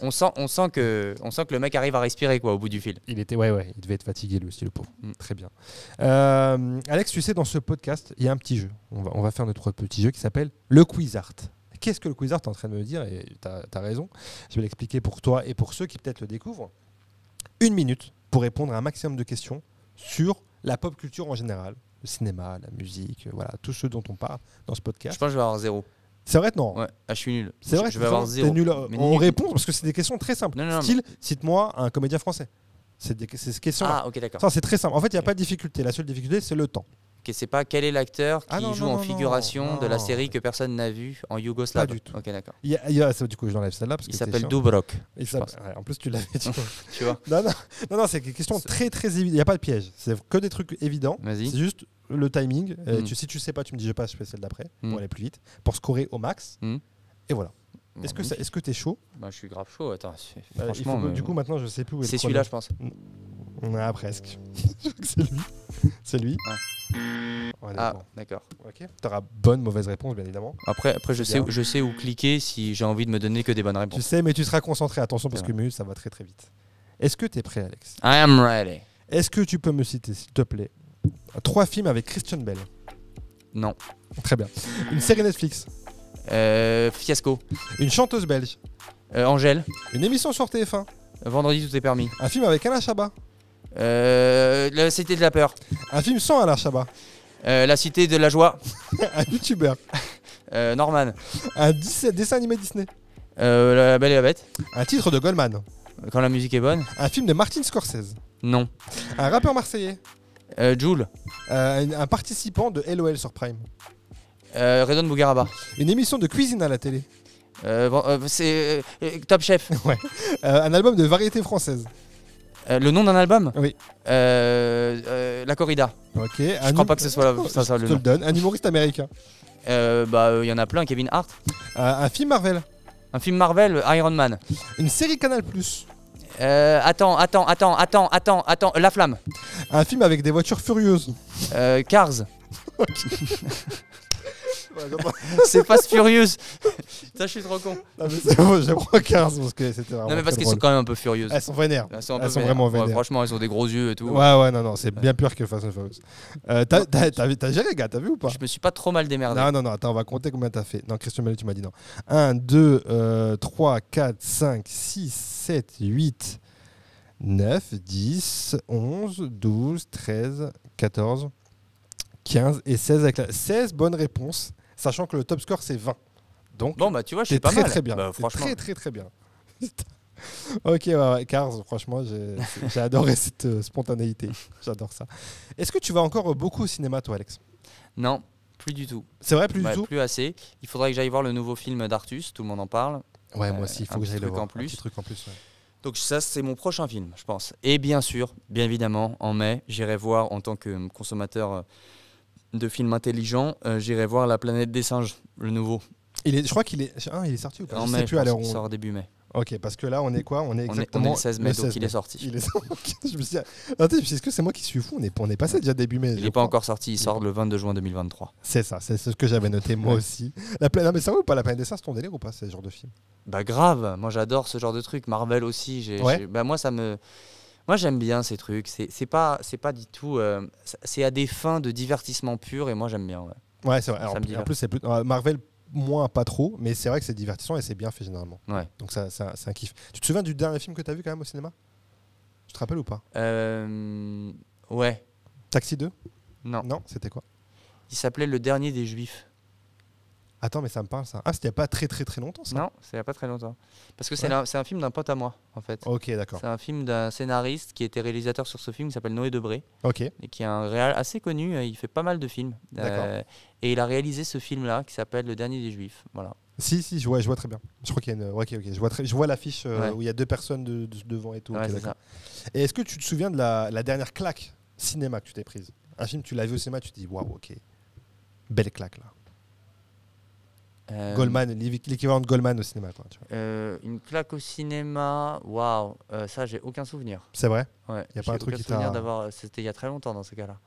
Speaker 3: on sent que le mec arrive à respirer quoi au bout du fil.
Speaker 2: Il était il devait être fatigué lui aussi, le pauvre. Très bien. Alex, tu sais, dans ce podcast, il y a un petit jeu. On va faire notre petit jeu qui s'appelle le Quiz Art. Qu'est-ce que le Quiz Art? Tu es en train de me dire, et tu as raison. Je vais l'expliquer pour toi et pour ceux qui peut-être le découvrent. 1 minute pour répondre à un maximum de questions sur la pop culture en général. Le cinéma, la musique, voilà, tout ce dont on parle dans ce podcast.
Speaker 3: Je pense que je vais avoir 0.
Speaker 2: C'est vrai, non?
Speaker 3: Ouais, je suis nul.
Speaker 2: C'est vrai,
Speaker 3: je vais avoir 0.
Speaker 2: Nul. On répond parce que c'est des questions très simples.
Speaker 3: Non,
Speaker 2: Style, cite-moi un comédien français. C'est ces questions-là.
Speaker 3: Ah, ok, d'accord.
Speaker 2: Ça, c'est très simple. En fait, il n'y a pas de difficulté. La seule difficulté, c'est le temps.
Speaker 3: Okay, c'est pas quel est l'acteur qui joue en figuration de la série que personne n'a vue en Yougoslavie.
Speaker 2: Pas du tout.
Speaker 3: Ok, d'accord.
Speaker 2: Du coup, j'enlève celle-là.
Speaker 3: Il s'appelle Dubrovk.
Speaker 2: En plus, tu l'avais dit.
Speaker 3: Tu vois.
Speaker 2: Non, c'est une question très très évidente. Il n'y a pas de piège. C'est que des trucs évidents.
Speaker 3: Vas-y.
Speaker 2: C'est juste le timing. Si tu sais pas, tu me dis je passe, je fais celle d'après pour aller plus vite, pour scorer au max. Et voilà. Est-ce que tu es chaud?
Speaker 3: Bah, je suis grave chaud. Attends,
Speaker 2: franchement. Du coup, maintenant, je sais plus où est le
Speaker 3: C'est celui-là, je pense.
Speaker 2: On a presque. C'est lui. C'est lui.
Speaker 3: Ah, d'accord.
Speaker 2: Ok. Tu auras bonne, mauvaise réponse, bien évidemment.
Speaker 3: Après je sais où cliquer si j'ai envie de me donner que des bonnes réponses.
Speaker 2: Tu sais, mais tu seras concentré. Attention, parce que minutes, ça va très très vite. Est-ce que tu es prêt, Alex?
Speaker 3: I am ready.
Speaker 2: Est-ce que tu peux me citer, s'il te plaît, 3 films avec Christian Bale?
Speaker 3: Non.
Speaker 2: Très bien. Une série Netflix?
Speaker 3: Fiasco.
Speaker 2: Une chanteuse belge?
Speaker 3: Angèle.
Speaker 2: Une émission sur TF1?
Speaker 3: Vendredi, tout est permis.
Speaker 2: Un film avec Alain Chabat?
Speaker 3: La Cité de la Peur.
Speaker 2: Un film sans Alain Chabat?
Speaker 3: La Cité de la Joie.
Speaker 2: Un youtubeur?
Speaker 3: Norman.
Speaker 2: Un dessin animé Disney?
Speaker 3: La Belle et la Bête.
Speaker 2: Un titre de Goldman?
Speaker 3: Quand la musique est bonne.
Speaker 2: Un film de Martin Scorsese?
Speaker 3: Non.
Speaker 2: Un rappeur marseillais?
Speaker 3: Jul.
Speaker 2: Un participant de LOL sur Prime?
Speaker 3: Redon Bougaraba.
Speaker 2: Une émission de cuisine à la télé?
Speaker 3: C'est Top Chef.
Speaker 2: Ouais. Un album de variété française?
Speaker 3: Le nom d'un album?
Speaker 2: Oui.
Speaker 3: La Corrida.
Speaker 2: Ok.
Speaker 3: Je crois pas que ce soit ça le nom.
Speaker 2: Je te le donne. Un humoriste américain?
Speaker 3: Il y en a plein. Kevin Hart.
Speaker 2: Un film Marvel?
Speaker 3: Un film Marvel, Iron Man.
Speaker 2: Une série Canal+.
Speaker 3: Attends. La Flamme.
Speaker 2: Un film avec des voitures furieuses?
Speaker 3: Cars. C'est Fast Furious. Putain, je suis trop con.
Speaker 2: Non, mais c'est bon, je prends 15 parce que c'était vraiment.
Speaker 3: Non, mais parce
Speaker 2: très
Speaker 3: qu'elles sont
Speaker 2: drôle.
Speaker 3: quand même un peu furieuses.
Speaker 2: Elles sont vénères.
Speaker 3: Elles sont
Speaker 2: vraiment vénères.
Speaker 3: Ouais, franchement, elles ont des gros yeux et tout.
Speaker 2: Ouais, non, c'est bien pire que Fast and Furious. T'as géré, gars, t'as vu ou pas?
Speaker 3: Je me suis pas trop mal démerdé.
Speaker 2: Non, attends, on va compter combien t'as fait. Non, Christian Bale, tu m'as dit non. 1, 2, 3, 4, 5, 6, 7, 8, 9, 10, 11, 12, 13, 14, 15 et 16 avec 16 bonnes réponses, sachant que le top score c'est 20. Donc,
Speaker 3: bon, bah tu vois, je suis
Speaker 2: pas
Speaker 3: pas mal.
Speaker 2: Très bien.
Speaker 3: Bah, franchement.
Speaker 2: Très bien. Ok, ouais, Cars, franchement, j'ai adoré cette spontanéité. J'adore ça. Est-ce que tu vas encore beaucoup au cinéma, toi, Alex?
Speaker 3: Non, plus du tout.
Speaker 2: C'est vrai, plus du tout?
Speaker 3: Plus assez. Il faudrait que j'aille voir le nouveau film d'Artus, tout le monde en parle.
Speaker 2: Ouais, moi aussi, il faut que j'aille le voir.
Speaker 3: Un petit
Speaker 2: truc en plus. Ouais.
Speaker 3: Donc ça, c'est mon prochain film, je pense. Et bien sûr, bien évidemment, en mai, j'irai voir, en tant que consommateur de films intelligents, j'irai voir La planète des singes, le nouveau.
Speaker 2: Je crois qu'il est, il est sorti ou pas?
Speaker 3: En
Speaker 2: Je
Speaker 3: mai,
Speaker 2: sais plus à l'heure où
Speaker 3: il sort début mai.
Speaker 2: Ok, parce que là, on est quoi? On est
Speaker 3: On
Speaker 2: exactement
Speaker 3: est le 16 mai, donc il est sorti.
Speaker 2: Je me suis dit, attends, est-ce que c'est moi qui suis fou? On est passé déjà début mai.
Speaker 3: Il n'est pas encore sorti, il sort le 22 juin 2023.
Speaker 2: C'est ça, c'est ce que j'avais noté moi aussi. Non, mais ça va ou pas, La planète des singes, c'est ton délire ou pas, ce genre de film?
Speaker 3: Bah grave, moi j'adore ce genre de truc. Marvel aussi, bah moi j'aime bien ces trucs. C'est pas du tout. C'est à des fins de divertissement pur et moi j'aime bien.
Speaker 2: Ouais, c'est vrai. Alors, en plus, c'est plus Marvel. Moins pas trop, mais c'est vrai que c'est divertissant et c'est bien fait généralement.
Speaker 3: Ouais.
Speaker 2: Donc c'est un kiff. Tu te souviens du dernier film que tu as vu quand même au cinéma? Tu te rappelles ou pas?
Speaker 3: Ouais.
Speaker 2: Taxi 2?
Speaker 3: Non.
Speaker 2: Non, c'était quoi?
Speaker 3: Il s'appelait Le Dernier des Juifs.
Speaker 2: Attends, mais ça me parle ça. Ah, c'était il n'y a pas très longtemps ça?
Speaker 3: Non, c'est il n'y a pas très longtemps. Parce que c'est un film d'un pote à moi en fait.
Speaker 2: Ok, d'accord.
Speaker 3: C'est un film d'un scénariste qui était réalisateur sur ce film qui s'appelle Noé Debré.
Speaker 2: Ok.
Speaker 3: Et qui est un réal assez connu, il fait pas mal de films. Et il a réalisé ce film-là qui s'appelle Le Dernier des Juifs. Voilà.
Speaker 2: Si, je vois très bien. Je crois qu'il y a une. Ok. Je vois l'affiche où il y a 2 personnes devant et tout.
Speaker 3: Ouais,
Speaker 2: okay,
Speaker 3: c'est ça.
Speaker 2: Et est-ce que tu te souviens de la dernière claque cinéma que tu t'es prise? Un film, tu l'as vu au cinéma, tu te dis waouh, ok. Belle claque là. Goldman, l'équivalent de Goldman au cinéma, quoi. Tu vois.
Speaker 3: Une claque au cinéma, waouh, ça j'ai aucun souvenir.
Speaker 2: C'est vrai?
Speaker 3: Ouais.
Speaker 2: Y a pas un truc qui t'a.
Speaker 3: C'était il y a très longtemps dans ce cas-là.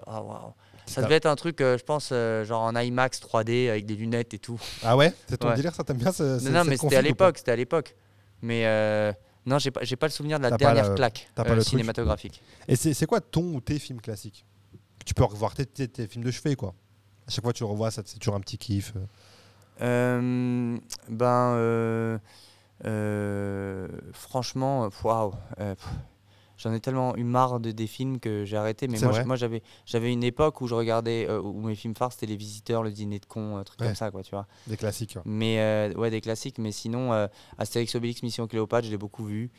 Speaker 3: Waouh. Ça devait être un truc, je pense, genre en IMAX 3D avec des lunettes et tout.
Speaker 2: Ah ouais? C'est ton délire, ça t'aime bien?
Speaker 3: Non, mais c'était à l'époque. Mais non, j'ai pas le souvenir de la dernière claque cinématographique.
Speaker 2: Et c'est quoi ton ou tes films classiques? Tu peux revoir tes films de chevet, quoi. À chaque fois que tu le revois, c'est toujours un petit kiff.
Speaker 3: Franchement, waouh. J'en ai tellement eu marre des films que j'ai arrêté. Mais moi j'avais une époque où je regardais, où mes films phares c'était Les Visiteurs, Le Dîner de cons, un truc comme ça, quoi, tu vois.
Speaker 2: Des classiques. Ouais.
Speaker 3: Mais des classiques. Mais sinon, Astérix Obélix, Mission Cléopâtre, je l'ai beaucoup vu.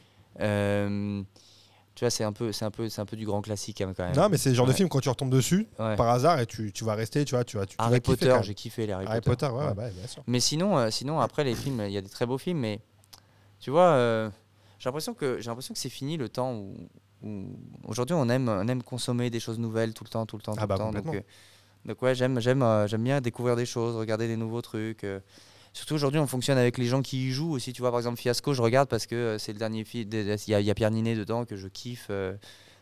Speaker 3: Tu vois, c'est un peu du grand classique hein, quand même.
Speaker 2: Non, mais c'est le genre de film quand tu retombes dessus par hasard et tu vas rester, tu vas
Speaker 3: Harry Potter, j'ai kiffé les
Speaker 2: Harry Potter, ouais, bien sûr.
Speaker 3: Mais sinon après les films, il y a des très beaux films, mais tu vois, j'ai l'impression que c'est fini le temps où aujourd'hui on aime consommer des choses nouvelles tout le temps. Donc ouais, j'aime bien découvrir des choses, regarder des nouveaux trucs. Surtout aujourd'hui, on fonctionne avec les gens qui y jouent aussi. Tu vois, par exemple, Fiasco, je regarde parce que c'est le dernier film. Il y a Pierre Ninet dedans que je kiffe.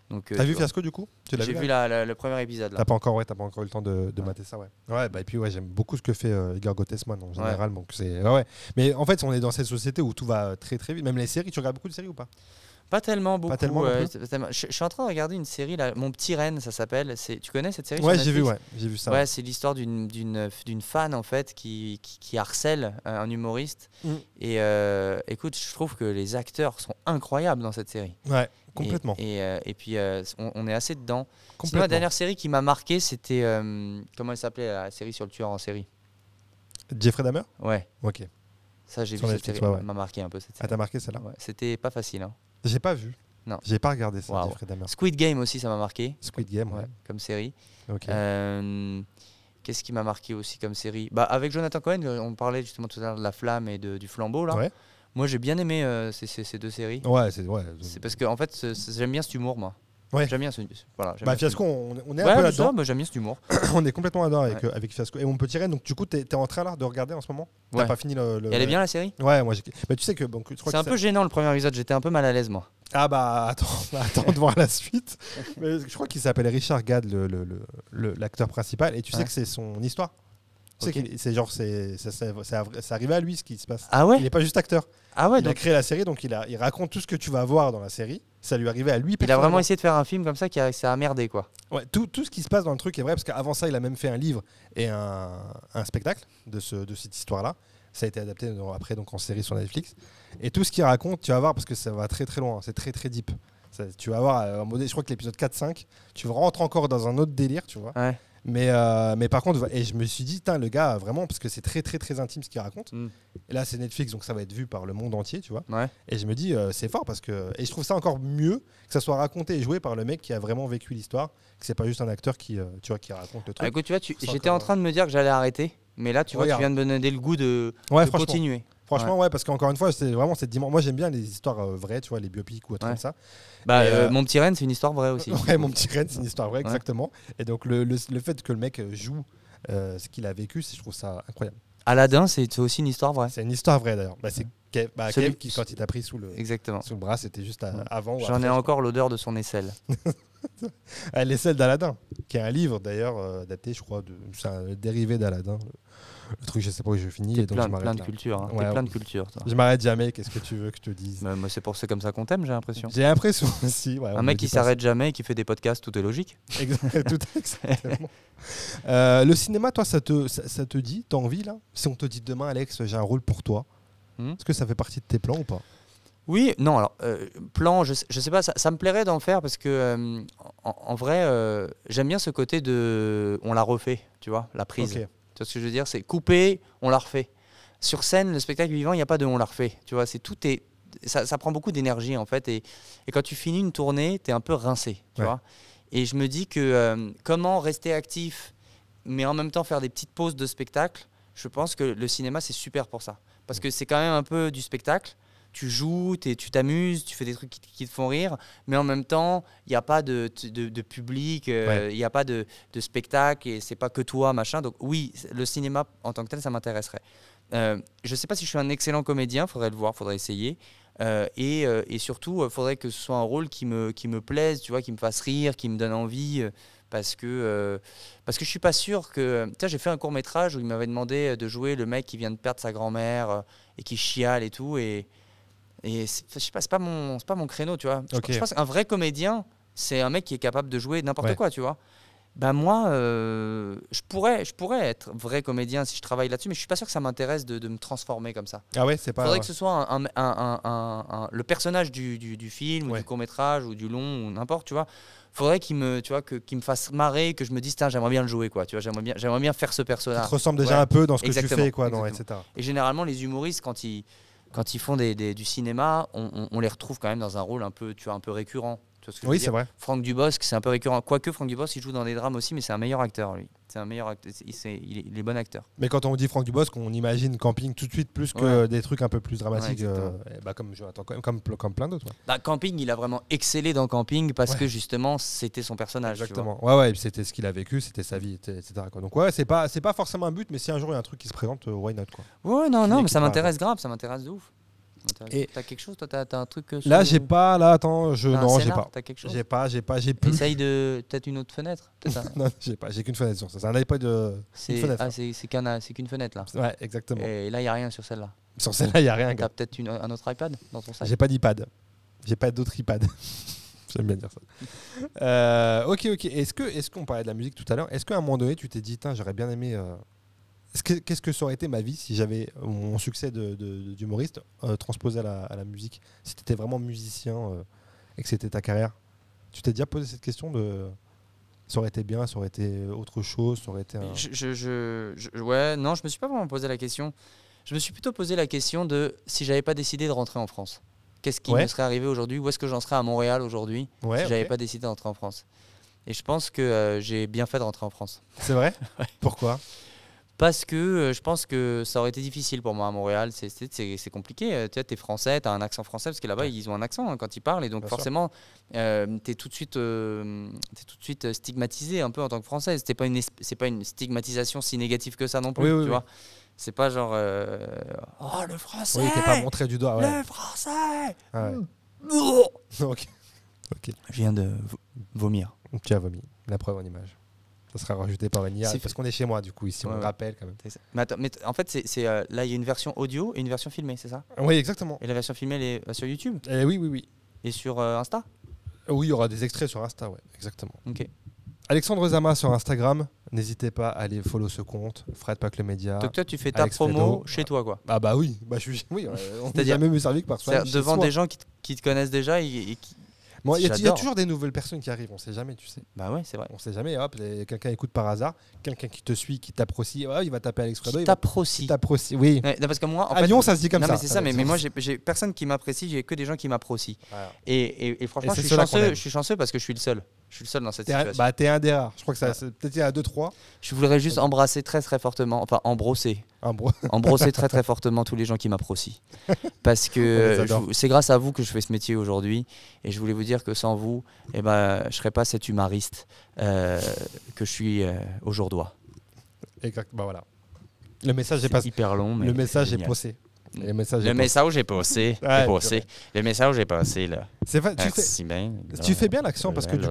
Speaker 2: T'as vu Fiasco du coup?
Speaker 3: J'ai vu le premier épisode.
Speaker 2: T'as pas encore eu le temps de mater ça, ouais. Ouais, bah, et puis j'aime beaucoup ce que fait Igor Gottesman en général. Donc c'est Mais en fait, on est dans cette société où tout va très très vite. Même les séries, tu regardes beaucoup de séries ou pas?
Speaker 3: Pas tellement beaucoup.
Speaker 2: Je
Speaker 3: suis en train de regarder une série là, Mon Petit Renne, ça s'appelle. Tu connais cette série?
Speaker 2: Ouais, j'ai vu ça.
Speaker 3: Ouais, c'est l'histoire d'une fan en fait qui harcèle un humoriste. Et écoute, je trouve que les acteurs sont incroyables dans cette série.
Speaker 2: Ouais, complètement.
Speaker 3: Et puis on est assez dedans. Sinon, la dernière série qui m'a marqué, c'était comment elle s'appelait la série sur le tueur en série?
Speaker 2: Jeffrey Dahmer?
Speaker 3: Ouais.
Speaker 2: Ok.
Speaker 3: Ça, j'ai vu cette série. Elle m'a marqué un peu cette série.
Speaker 2: Ah, t'as marqué celle-là?
Speaker 3: Ouais. C'était pas facile. Hein.
Speaker 2: J'ai pas vu.
Speaker 3: Non.
Speaker 2: J'ai pas regardé ça, Jeffrey Dahmer.
Speaker 3: Squid Game aussi, ça m'a marqué.
Speaker 2: Squid Game, ouais.
Speaker 3: Comme série.
Speaker 2: Ok.
Speaker 3: Qu'est-ce qui m'a marqué aussi comme série? Avec Jonathan Cohen, on parlait justement tout à l'heure de La Flamme et du Flambeau là. Ouais. Moi, j'ai bien aimé ces 2 séries.
Speaker 2: Ouais,
Speaker 3: c'est parce que en fait, j'aime bien cet humour, moi.
Speaker 2: Ouais.
Speaker 3: J'aime bien
Speaker 2: Fiasco, on est un peu là-dedans.
Speaker 3: J'aime bien cet humour.
Speaker 2: On est complètement là-dedans avec Fiasco. Et Mon Petit Renne, donc du coup, t'es en train là de regarder en ce moment? T'as pas fini le...
Speaker 3: Et elle est bien la série?
Speaker 2: Ouais, moi tu sais que...
Speaker 3: c'est un peu gênant le premier épisode, j'étais un peu mal à l'aise moi.
Speaker 2: Ah bah attends de voir la suite. Mais je crois qu'il s'appelle Richard Gad, l'acteur principal, et tu sais que c'est son histoire. Tu sais que c'est arrivé à lui ce qui se passe.
Speaker 3: Ah ouais?
Speaker 2: Il n'est pas juste acteur.
Speaker 3: Ah ouais,
Speaker 2: il a créé la série, donc il raconte tout ce que tu vas voir dans la série. Ça lui est arrivé à lui.
Speaker 3: Il a vraiment essayé de faire un film comme ça ça a merdé quoi.
Speaker 2: Ouais, tout ce qui se passe dans le truc est vrai, parce qu'avant ça, il a même fait un livre et un spectacle de cette histoire-là. Ça a été adapté après donc en série sur Netflix. Et tout ce qu'il raconte, tu vas voir, parce que ça va très très loin, c'est très très deep. Tu vas voir, je crois que l'épisode 4-5, tu rentres encore dans un autre délire, tu vois. Ouais. Mais par contre, et je me suis dit, le gars, vraiment, parce que c'est très très très intime ce qu'il raconte. Et là, c'est Netflix, donc ça va être vu par le monde entier, tu vois. Ouais. Et je me dis, c'est fort parce que. Et je trouve ça encore mieux que ça soit raconté et joué par le mec qui a vraiment vécu l'histoire, que c'est pas juste un acteur qui raconte le truc.
Speaker 3: Écoute, tu vois, j'étais en train de me dire que j'allais arrêter, mais là, tu vois, tu viens de me donner le goût de continuer.
Speaker 2: Franchement, ouais, parce qu'encore une fois, c'est vraiment cette dimension. Moi, j'aime bien les histoires vraies, tu vois, les biopics ou autre comme ça.
Speaker 3: Mon petit Ren, c'est une histoire vraie aussi.
Speaker 2: Ouais, Mon petit Ren, c'est une histoire vraie, exactement. Et donc, le fait que le mec joue ce qu'il a vécu, je trouve ça incroyable.
Speaker 3: Aladdin, c'est aussi une histoire vraie.
Speaker 2: C'est une histoire vraie d'ailleurs. C'est Kev qui, quand il t'a pris sous le bras, c'était juste avant.
Speaker 3: J'en ai encore l'odeur de son aisselle.
Speaker 2: L'aisselle d'Aladin, qui est un livre d'ailleurs adapté, je crois, c'est un dérivé d'Aladin. Le truc, je sais pas où je finis.
Speaker 3: T'es plein de culture. T'es plein de culture.
Speaker 2: Je m'arrête jamais. Qu'est-ce que tu veux que je te dise?
Speaker 3: Moi, c'est comme ça qu'on t'aime, j'ai l'impression.
Speaker 2: J'ai l'impression aussi. Ouais,
Speaker 3: un mec qui s'arrête jamais et qui fait des podcasts, tout est logique.
Speaker 2: Tout exactement. Le cinéma, toi, ça te dit? T'as envie là? Si on te dit demain, Alex, j'ai un rôle pour toi, est-ce que ça fait partie de tes plans ou pas?
Speaker 3: Oui, non, alors, plan, je sais pas, ça me plairait d'en faire parce que, en vrai, j'aime bien ce côté de. On l'a refait, tu vois, la prise.
Speaker 2: Okay.
Speaker 3: Tu vois ce que je veux dire? C'est coupé, on l'a refait. Sur scène, le spectacle vivant, il n'y a pas de on l'a refait. Tu vois, ça prend beaucoup d'énergie en fait. Et quand tu finis une tournée, tu es un peu rincé. Tu vois. Et je me dis que comment rester actif, mais en même temps faire des petites pauses de spectacle, je pense que le cinéma, c'est super pour ça. Parce que c'est quand même un peu du spectacle. Tu joues, tu t'amuses, tu fais des trucs qui te font rire, mais en même temps, il n'y a pas de public, il n'y a pas de spectacle, et c'est pas que toi, machin. Donc oui, le cinéma en tant que tel, ça m'intéresserait. Je ne sais pas si je suis un excellent comédien, il faudrait le voir, il faudrait essayer. Et surtout, il faudrait que ce soit un rôle qui me plaise, tu vois, qui me fasse rire, qui me donne envie. Parce que je suis pas sûr que... Tu sais, j'ai fait un court-métrage où il m'avait demandé de jouer le mec qui vient de perdre sa grand-mère et qui chiale et tout. Et je sais pas, c'est pas mon créneau, tu vois. Je pense qu'un vrai comédien, c'est un mec qui est capable de jouer n'importe quoi, tu vois. Ben moi, je pourrais être vrai comédien si je travaille là-dessus, mais je suis pas sûr que ça m'intéresse de me transformer comme ça.
Speaker 2: Ah ouais, c'est pas.
Speaker 3: Faudrait que ce soit le personnage du film ou du court-métrage ou du long ou n'importe, tu vois. Faudrait qu'il me fasse marrer, que je me dise tiens, j'aimerais bien le jouer, quoi. Tu vois, j'aimerais bien faire ce personnage.
Speaker 2: Ça te ressemble déjà un peu dans ce que tu fais, quoi, etc.
Speaker 3: Et généralement, les humoristes, quand ils font du cinéma, on les retrouve quand même dans un rôle un peu récurrent.
Speaker 2: Oui, c'est vrai.
Speaker 3: Franck Dubosc, c'est un peu récurrent. Quoique Franck Dubosc, il joue dans des drames aussi, mais c'est un meilleur acteur, lui. C'est un meilleur acteur. Il est bon acteur.
Speaker 2: Mais quand on dit Franck Dubosc, on imagine Camping tout de suite plus que des trucs un peu plus dramatiques, comme plein d'autres.
Speaker 3: Camping, il a vraiment excellé dans Camping parce que justement, c'était son personnage.
Speaker 2: Exactement. Tu vois. C'était ce qu'il a vécu, c'était sa vie, etc. Donc c'est pas forcément un but, mais si un jour il y a un truc qui se présente, why not, quoi.
Speaker 3: Ouais, non, mais ça m'intéresse grave, ça m'intéresse de ouf. T'as quelque chose, toi, t'as un truc
Speaker 2: là, j'ai pas, là, attends, non, j'ai pas.
Speaker 3: T'as quelque chose?
Speaker 2: J'ai plus.
Speaker 3: Essaye de peut-être une autre fenêtre.
Speaker 2: Non, j'ai qu'une fenêtre sur ça. C'est un iPod une fenêtre.
Speaker 3: C'est qu'une fenêtre là.
Speaker 2: Ouais, exactement.
Speaker 3: Et là, il y a rien sur celle-là.
Speaker 2: Sur celle-là, il y a rien.
Speaker 3: T'as peut-être un autre iPad dans ton sac?
Speaker 2: J'ai pas d'iPad. J'ai pas d'autre iPad. J'aime bien dire ça. Ok. Est-ce qu'on parlait de la musique tout à l'heure? Est-ce qu'à un moment donné, tu t'es dit, j'aurais bien aimé. Qu'est-ce que ça aurait été ma vie si j'avais mon succès d'humoriste transposé à la musique? Si tu étais vraiment musicien et que c'était ta carrière, tu t'es déjà posé cette question de ça aurait été bien, ça aurait été autre chose, ça aurait été un...
Speaker 3: non, je me suis pas vraiment posé la question. Je me suis plutôt posé la question de si j'avais pas décidé de rentrer en France. Qu'est-ce qui me serait arrivé aujourd'hui? Où est-ce que j'en serais à Montréal aujourd'hui si j'avais pas décidé de rentrer en France? Et je pense que j'ai bien fait de rentrer en France.
Speaker 2: C'est vrai? Pourquoi?
Speaker 3: Parce que je pense que ça aurait été difficile pour moi à Montréal. C'est compliqué. Tu es français, tu as un accent français, parce que là-bas, ils ont un accent quand ils parlent. Et donc, forcément, tu es tout de suite stigmatisé un peu en tant que français. C'est pas une stigmatisation si négative que ça non plus. Tu vois. C'est pas genre oh, le français.
Speaker 2: Oui, t'es pas montré du doigt.
Speaker 3: Le français.
Speaker 2: Ok.
Speaker 3: Je viens de vomir.
Speaker 2: Tu as vomi. La preuve en image. Ça sera rajouté par une IA parce qu'on est chez moi, du coup, ici, on le rappelle quand même.
Speaker 3: Mais attends, en fait, là, il y a une version audio et une version filmée, c'est ça?
Speaker 2: Oui, exactement.
Speaker 3: Et la version filmée, elle est sur YouTube?
Speaker 2: Oui.
Speaker 3: Et sur Insta?
Speaker 2: Oui, il y aura des extraits sur Insta, ouais, exactement.
Speaker 3: Ok.
Speaker 2: Alexandre Zama sur Instagram, n'hésitez pas à aller follow ce compte, Fred Pack le média.
Speaker 3: Donc toi, tu fais ta promo chez toi, quoi?
Speaker 2: Ah bah oui, on n'a jamais mieux servi que par soi.
Speaker 3: Devant des gens qui te connaissent déjà et qui...
Speaker 2: Il y a toujours des nouvelles personnes qui arrivent, on sait jamais, tu sais.
Speaker 3: Bah ouais, c'est vrai.
Speaker 2: On sait jamais, hop, quelqu'un écoute par hasard, quelqu'un qui te suit, qui t'apprécie, il va taper Alex Fredo.
Speaker 3: Qui t'apprécie.
Speaker 2: Oui.
Speaker 3: Non, parce que moi, en
Speaker 2: à Lyon, ça se dit comme ça.
Speaker 3: Mais c'est ça, mais moi, j'ai personne qui m'apprécie, j'ai que des gens qui m'apprécient.
Speaker 2: Voilà.
Speaker 3: Et franchement, je suis chanceux parce que je suis le seul. Je suis le seul dans cette
Speaker 2: T'es
Speaker 3: situation.
Speaker 2: t'es un des rares. Je crois que peut-être il y a 2-3.
Speaker 3: Je voudrais juste embrasser très très fortement, enfin embrosser. Embrosser très très fortement tous les gens qui m'apprécient. Parce que c'est grâce à vous que je fais ce métier aujourd'hui. Et je voulais vous dire que sans vous, je ne serais pas cet humoriste que je suis aujourd'hui.
Speaker 2: Exactement, voilà. Le message est passé.
Speaker 3: Hyper long, mais
Speaker 2: le message est
Speaker 3: génial.
Speaker 2: passé.
Speaker 3: Le message est passé.
Speaker 2: Ouais,
Speaker 3: Le message est passé, là.
Speaker 2: Merci bien. Tu fais bien l'accent parce que tu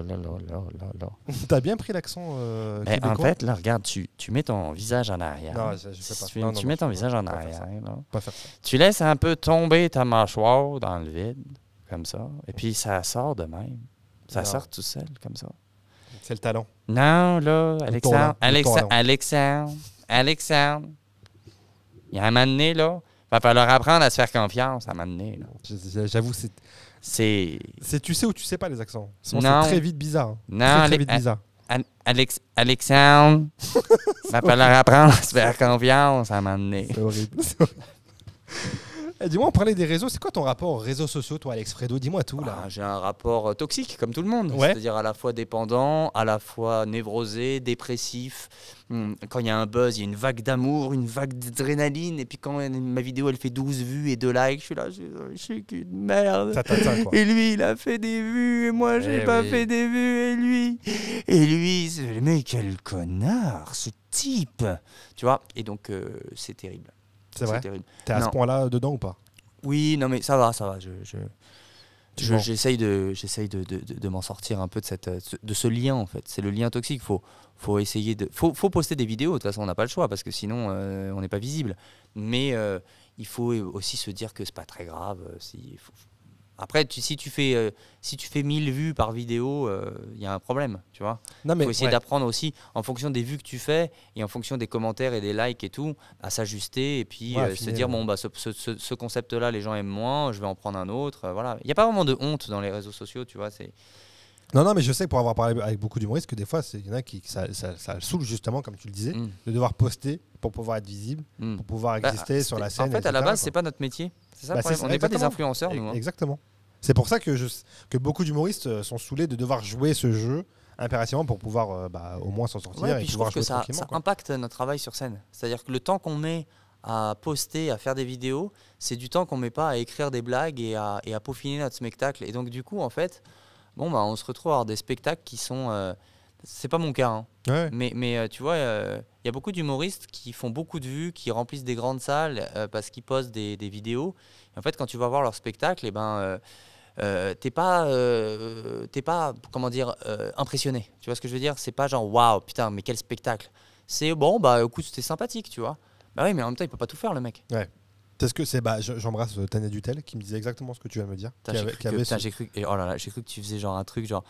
Speaker 2: as bien pris l'accent québécois.
Speaker 3: En fait, là, regarde, tu mets ton visage en arrière.
Speaker 2: Non, je fais pas.
Speaker 3: Tu mets ton visage en arrière.
Speaker 2: Pas faire ça.
Speaker 3: Tu laisses un peu tomber ta mâchoire dans le vide, comme ça. Et puis, ça sort de même. Ça sort tout seul, comme ça.
Speaker 2: C'est le talent.
Speaker 3: Non, là, Alexandre. Il y a un moment donné, là, il va falloir apprendre à se faire confiance à un moment donné.
Speaker 2: J'avoue,
Speaker 3: c'est...
Speaker 2: Tu sais ou tu sais pas les accents. C'est très vite bizarre.
Speaker 3: Non,
Speaker 2: très vite bizarre.
Speaker 3: Alexandre, il va falloir apprendre à se faire confiance à un moment donné.
Speaker 2: C'est horrible. Dis-moi, on parlait des réseaux. C'est quoi ton rapport aux réseaux sociaux, toi, Alex Fredo? Dis-moi tout, là.
Speaker 3: J'ai un rapport toxique, comme tout le monde.
Speaker 2: Ouais.
Speaker 3: C'est-à-dire à la fois dépendant, à la fois névrosé, dépressif. Quand il y a un buzz, il y a une vague d'amour, une vague d'adrénaline. Et puis quand ma vidéo, elle fait 12 vues et 2 likes, je suis là, je suis qu'une merde.
Speaker 2: Ça t'atteint, quoi.
Speaker 3: Et lui, il a fait des vues et moi, j'ai pas fait des vues. Et lui, mais quel connard, ce type. Tu vois? Et donc, c'est terrible.
Speaker 2: C'est vrai. T'es à ce point-là dedans ou pas? Oui,
Speaker 3: non, mais ça va. J'essaye de m'en sortir un peu de ce lien, en fait. C'est le lien toxique. Faut essayer faut poster des vidéos. De toute façon, on n'a pas le choix parce que sinon, on n'est pas visible. Mais il faut aussi se dire que c'est pas très grave. Après, si tu fais 1000 vues par vidéo, il y a un problème, tu vois. Il faut essayer d'apprendre aussi, en fonction des vues que tu fais et en fonction des commentaires et des likes et tout, à s'ajuster et puis se dire, bon, bah, ce concept-là, les gens aiment moins, je vais en prendre un autre. Voilà. Il n'y a pas vraiment de honte dans les réseaux sociaux, tu vois.
Speaker 2: Non, mais je sais que pour avoir parlé avec beaucoup d'humoristes, que des fois, il y en a qui ça le saoule justement, comme tu le disais, de devoir poster pour pouvoir être visible, pour pouvoir exister sur la scène.
Speaker 3: En fait, à la base, c'est pas notre métier. C'est ça le problème. On n'est pas des influenceurs, nous.
Speaker 2: Exactement. C'est pour ça que beaucoup d'humoristes sont saoulés de devoir jouer ce jeu impérativement pour pouvoir au moins s'en sortir.
Speaker 3: Et puis je trouve que ça impacte notre travail sur scène. C'est-à-dire que le temps qu'on met à poster, à faire des vidéos, c'est du temps qu'on met pas à écrire des blagues et à peaufiner notre spectacle. Et donc du coup, en fait, on se retrouve à avoir des spectacles qui sont... c'est pas mon cas, hein. Mais tu vois, il y a beaucoup d'humoristes qui font beaucoup de vues, qui remplissent des grandes salles parce qu'ils postent des vidéos. Et en fait, quand tu vas voir leur spectacle, t'es pas impressionné. Tu vois ce que je veux dire? C'est pas genre waouh, putain, mais quel spectacle. C'est bon, bah écoute, c'était sympathique, tu vois. Bah oui, mais en même temps, il peut pas tout faire, le mec.
Speaker 2: Ouais. C'est ce que c'est. J'embrasse Tania Dutel qui me disait exactement ce que tu viens de me dire.
Speaker 3: J'ai cru que tu faisais genre un truc genre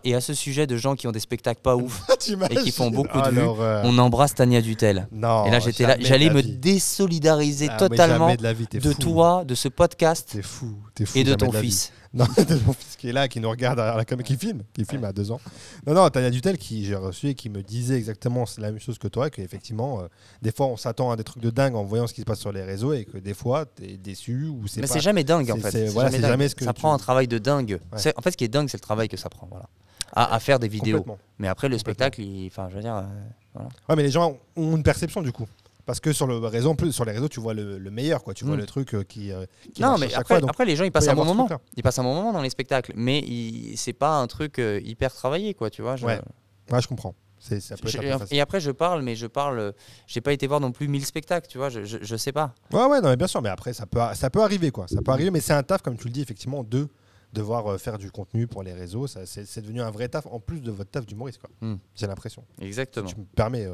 Speaker 3: et à ce sujet de gens qui ont des spectacles pas ouf et qui font beaucoup de vues, on embrasse Tania Dutel.
Speaker 2: Non,
Speaker 3: et là j'allais me désolidariser totalement de toi, de ce podcast.
Speaker 2: T'es fou,
Speaker 3: et de ton fils.
Speaker 2: Non, de mon fils qui est là, qui nous regarde derrière la caméra, qui filme à 2 ans. Non, Tania Dutel qui j'ai reçu et qui me disait exactement la même chose que toi, qu'effectivement, des fois on s'attend à des trucs de dingue en voyant ce qui se passe sur les réseaux et que des fois t'es déçu ou c'est.
Speaker 3: Mais c'est jamais dingue en fait.
Speaker 2: C'est jamais ce que
Speaker 3: ça prend un travail de dingue. Ouais. En fait, ce qui est dingue, c'est le travail que ça prend, voilà, à faire des vidéos. Mais après le spectacle, je veux dire, voilà.
Speaker 2: Ouais, mais les gens ont une perception du coup. Parce que sur les réseaux, tu vois le meilleur, quoi. Tu vois le truc qui
Speaker 3: non, mais après, les gens, ils passent un bon moment. Ils passent un bon moment dans les spectacles. Mais c'est pas un truc hyper travaillé, quoi, tu vois.
Speaker 2: Ouais, je comprends. Ça peut être
Speaker 3: et après, je parle. J'ai pas été voir non plus 1000 spectacles, tu vois. Je sais pas.
Speaker 2: Ouais, non, mais bien sûr. Mais après, ça peut arriver, quoi. Ça peut arriver, mais c'est un taf, comme tu le dis, effectivement, de devoir faire du contenu pour les réseaux. C'est devenu un vrai taf, en plus de votre taf d'humoriste, quoi. J'ai l'impression.
Speaker 3: Exactement.
Speaker 2: Si tu me permets...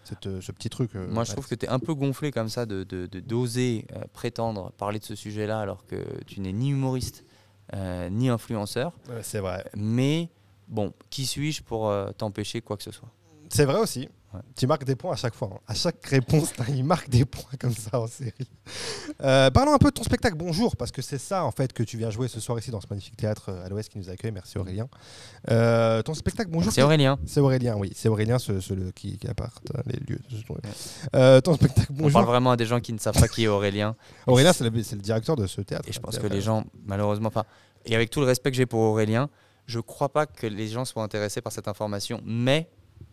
Speaker 2: ce petit truc.
Speaker 3: Moi, je trouve que tu es un peu gonflé comme ça d'oser prétendre parler de ce sujet-là alors que tu n'es ni humoriste ni influenceur.
Speaker 2: Ouais, c'est vrai.
Speaker 3: Mais bon, qui suis-je pour t'empêcher quoi que ce soit?
Speaker 2: C'est vrai aussi. Ouais. Tu marques des points à chaque fois. Hein. À chaque réponse, il marque des points comme ça en série. Parlons un peu de ton spectacle Bonjour, parce que c'est ça en fait que tu viens jouer ce soir ici dans ce magnifique théâtre à l'Ouest qui nous accueille. Merci Aurélien. Ton spectacle Bonjour.
Speaker 3: C'est Aurélien.
Speaker 2: C'est Aurélien, oui. C'est Aurélien, qui apporte les lieux. Ton spectacle Bonjour.
Speaker 3: On parle vraiment à des gens qui ne savent pas qui est Aurélien.
Speaker 2: Aurélien, c'est le directeur de ce théâtre.
Speaker 3: Et je pense que les gens, malheureusement, et avec tout le respect que j'ai pour Aurélien, je crois pas que les gens soient intéressés par cette information, mais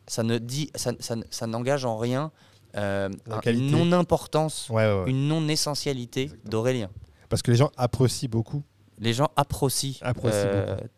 Speaker 3: ça n'engage en rien une non-importance, une non-essentialité d'Aurélien.
Speaker 2: Parce que les gens apprécient beaucoup.
Speaker 3: Les gens apprécient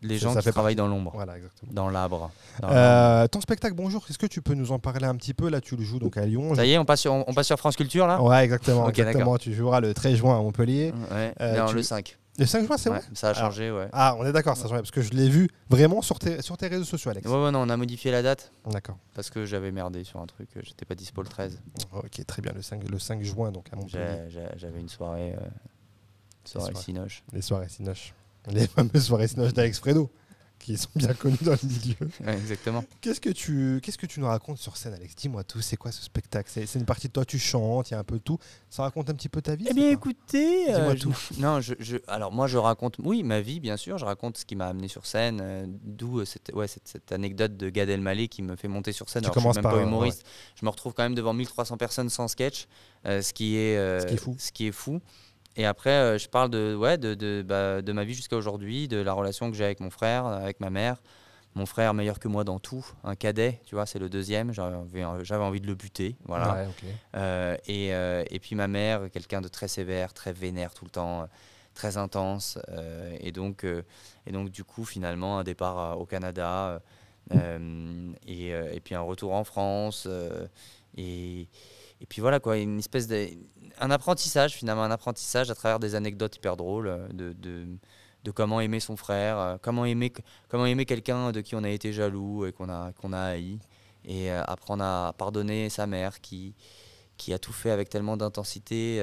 Speaker 3: les gens qui travaillent dans l'ombre, dans l'arbre.
Speaker 2: Ton spectacle, bonjour, est-ce que tu peux nous en parler un petit peu? Là, tu le joues donc à Lyon.
Speaker 3: Ça y est, on passe sur France Culture là.
Speaker 2: Ouais, exactement.
Speaker 3: Okay,
Speaker 2: exactement. Tu joueras le 13 juin à Montpellier.
Speaker 3: Ouais, non, le 5.
Speaker 2: Le 5 juin, c'est vrai.
Speaker 3: Ça a changé, ouais.
Speaker 2: Ah, on est d'accord, ça a changé parce que je l'ai vu vraiment sur tes réseaux sociaux, Alex.
Speaker 3: Ouais, non, on a modifié la date.
Speaker 2: D'accord.
Speaker 3: Parce que j'avais merdé sur un truc, j'étais pas dispo le 13.
Speaker 2: Ok, très bien, le 5 juin donc à Montpellier.
Speaker 3: J'avais une soirée Cinoche.
Speaker 2: Les soirées Cinoche. Les fameuses soirées Cinoche d'Alex Fredo, qui sont bien connues dans le milieu.
Speaker 3: Ouais, exactement.
Speaker 2: Qu'est-ce que tu nous racontes sur scène, Alex? Dis-moi tout, c'est quoi ce spectacle? C'est une partie de toi, tu chantes, il y a un peu de tout. Ça raconte un petit peu ta vie?
Speaker 3: Eh bien, écoutez,
Speaker 2: dis-moi tout.
Speaker 3: Non, alors moi, je raconte, oui, ma vie, bien sûr. Je raconte ce qui m'a amené sur scène, d'où cette anecdote de Gad Elmaleh qui me fait monter sur scène. Alors, je suis même pas humoriste. Je me retrouve quand même devant 1300 personnes sans sketch, ce qui est fou. Et après, je parle de ma vie jusqu'à aujourd'hui, de la relation que j'ai avec mon frère, avec ma mère. Mon frère meilleur que moi dans tout, un cadet, tu vois, c'est le deuxième. J'avais envie de le buter, voilà. Ouais, okay. Et puis ma mère, quelqu'un de très sévère, très vénère tout le temps, très intense. Et donc du coup, finalement, un départ au Canada et puis un retour en France. Et puis voilà quoi, une espèce un apprentissage finalement, un apprentissage à travers des anecdotes hyper drôles de comment aimer son frère, comment aimer quelqu'un de qui on a été jaloux et qu'on a haï, et apprendre à pardonner sa mère qui a tout fait avec tellement d'intensité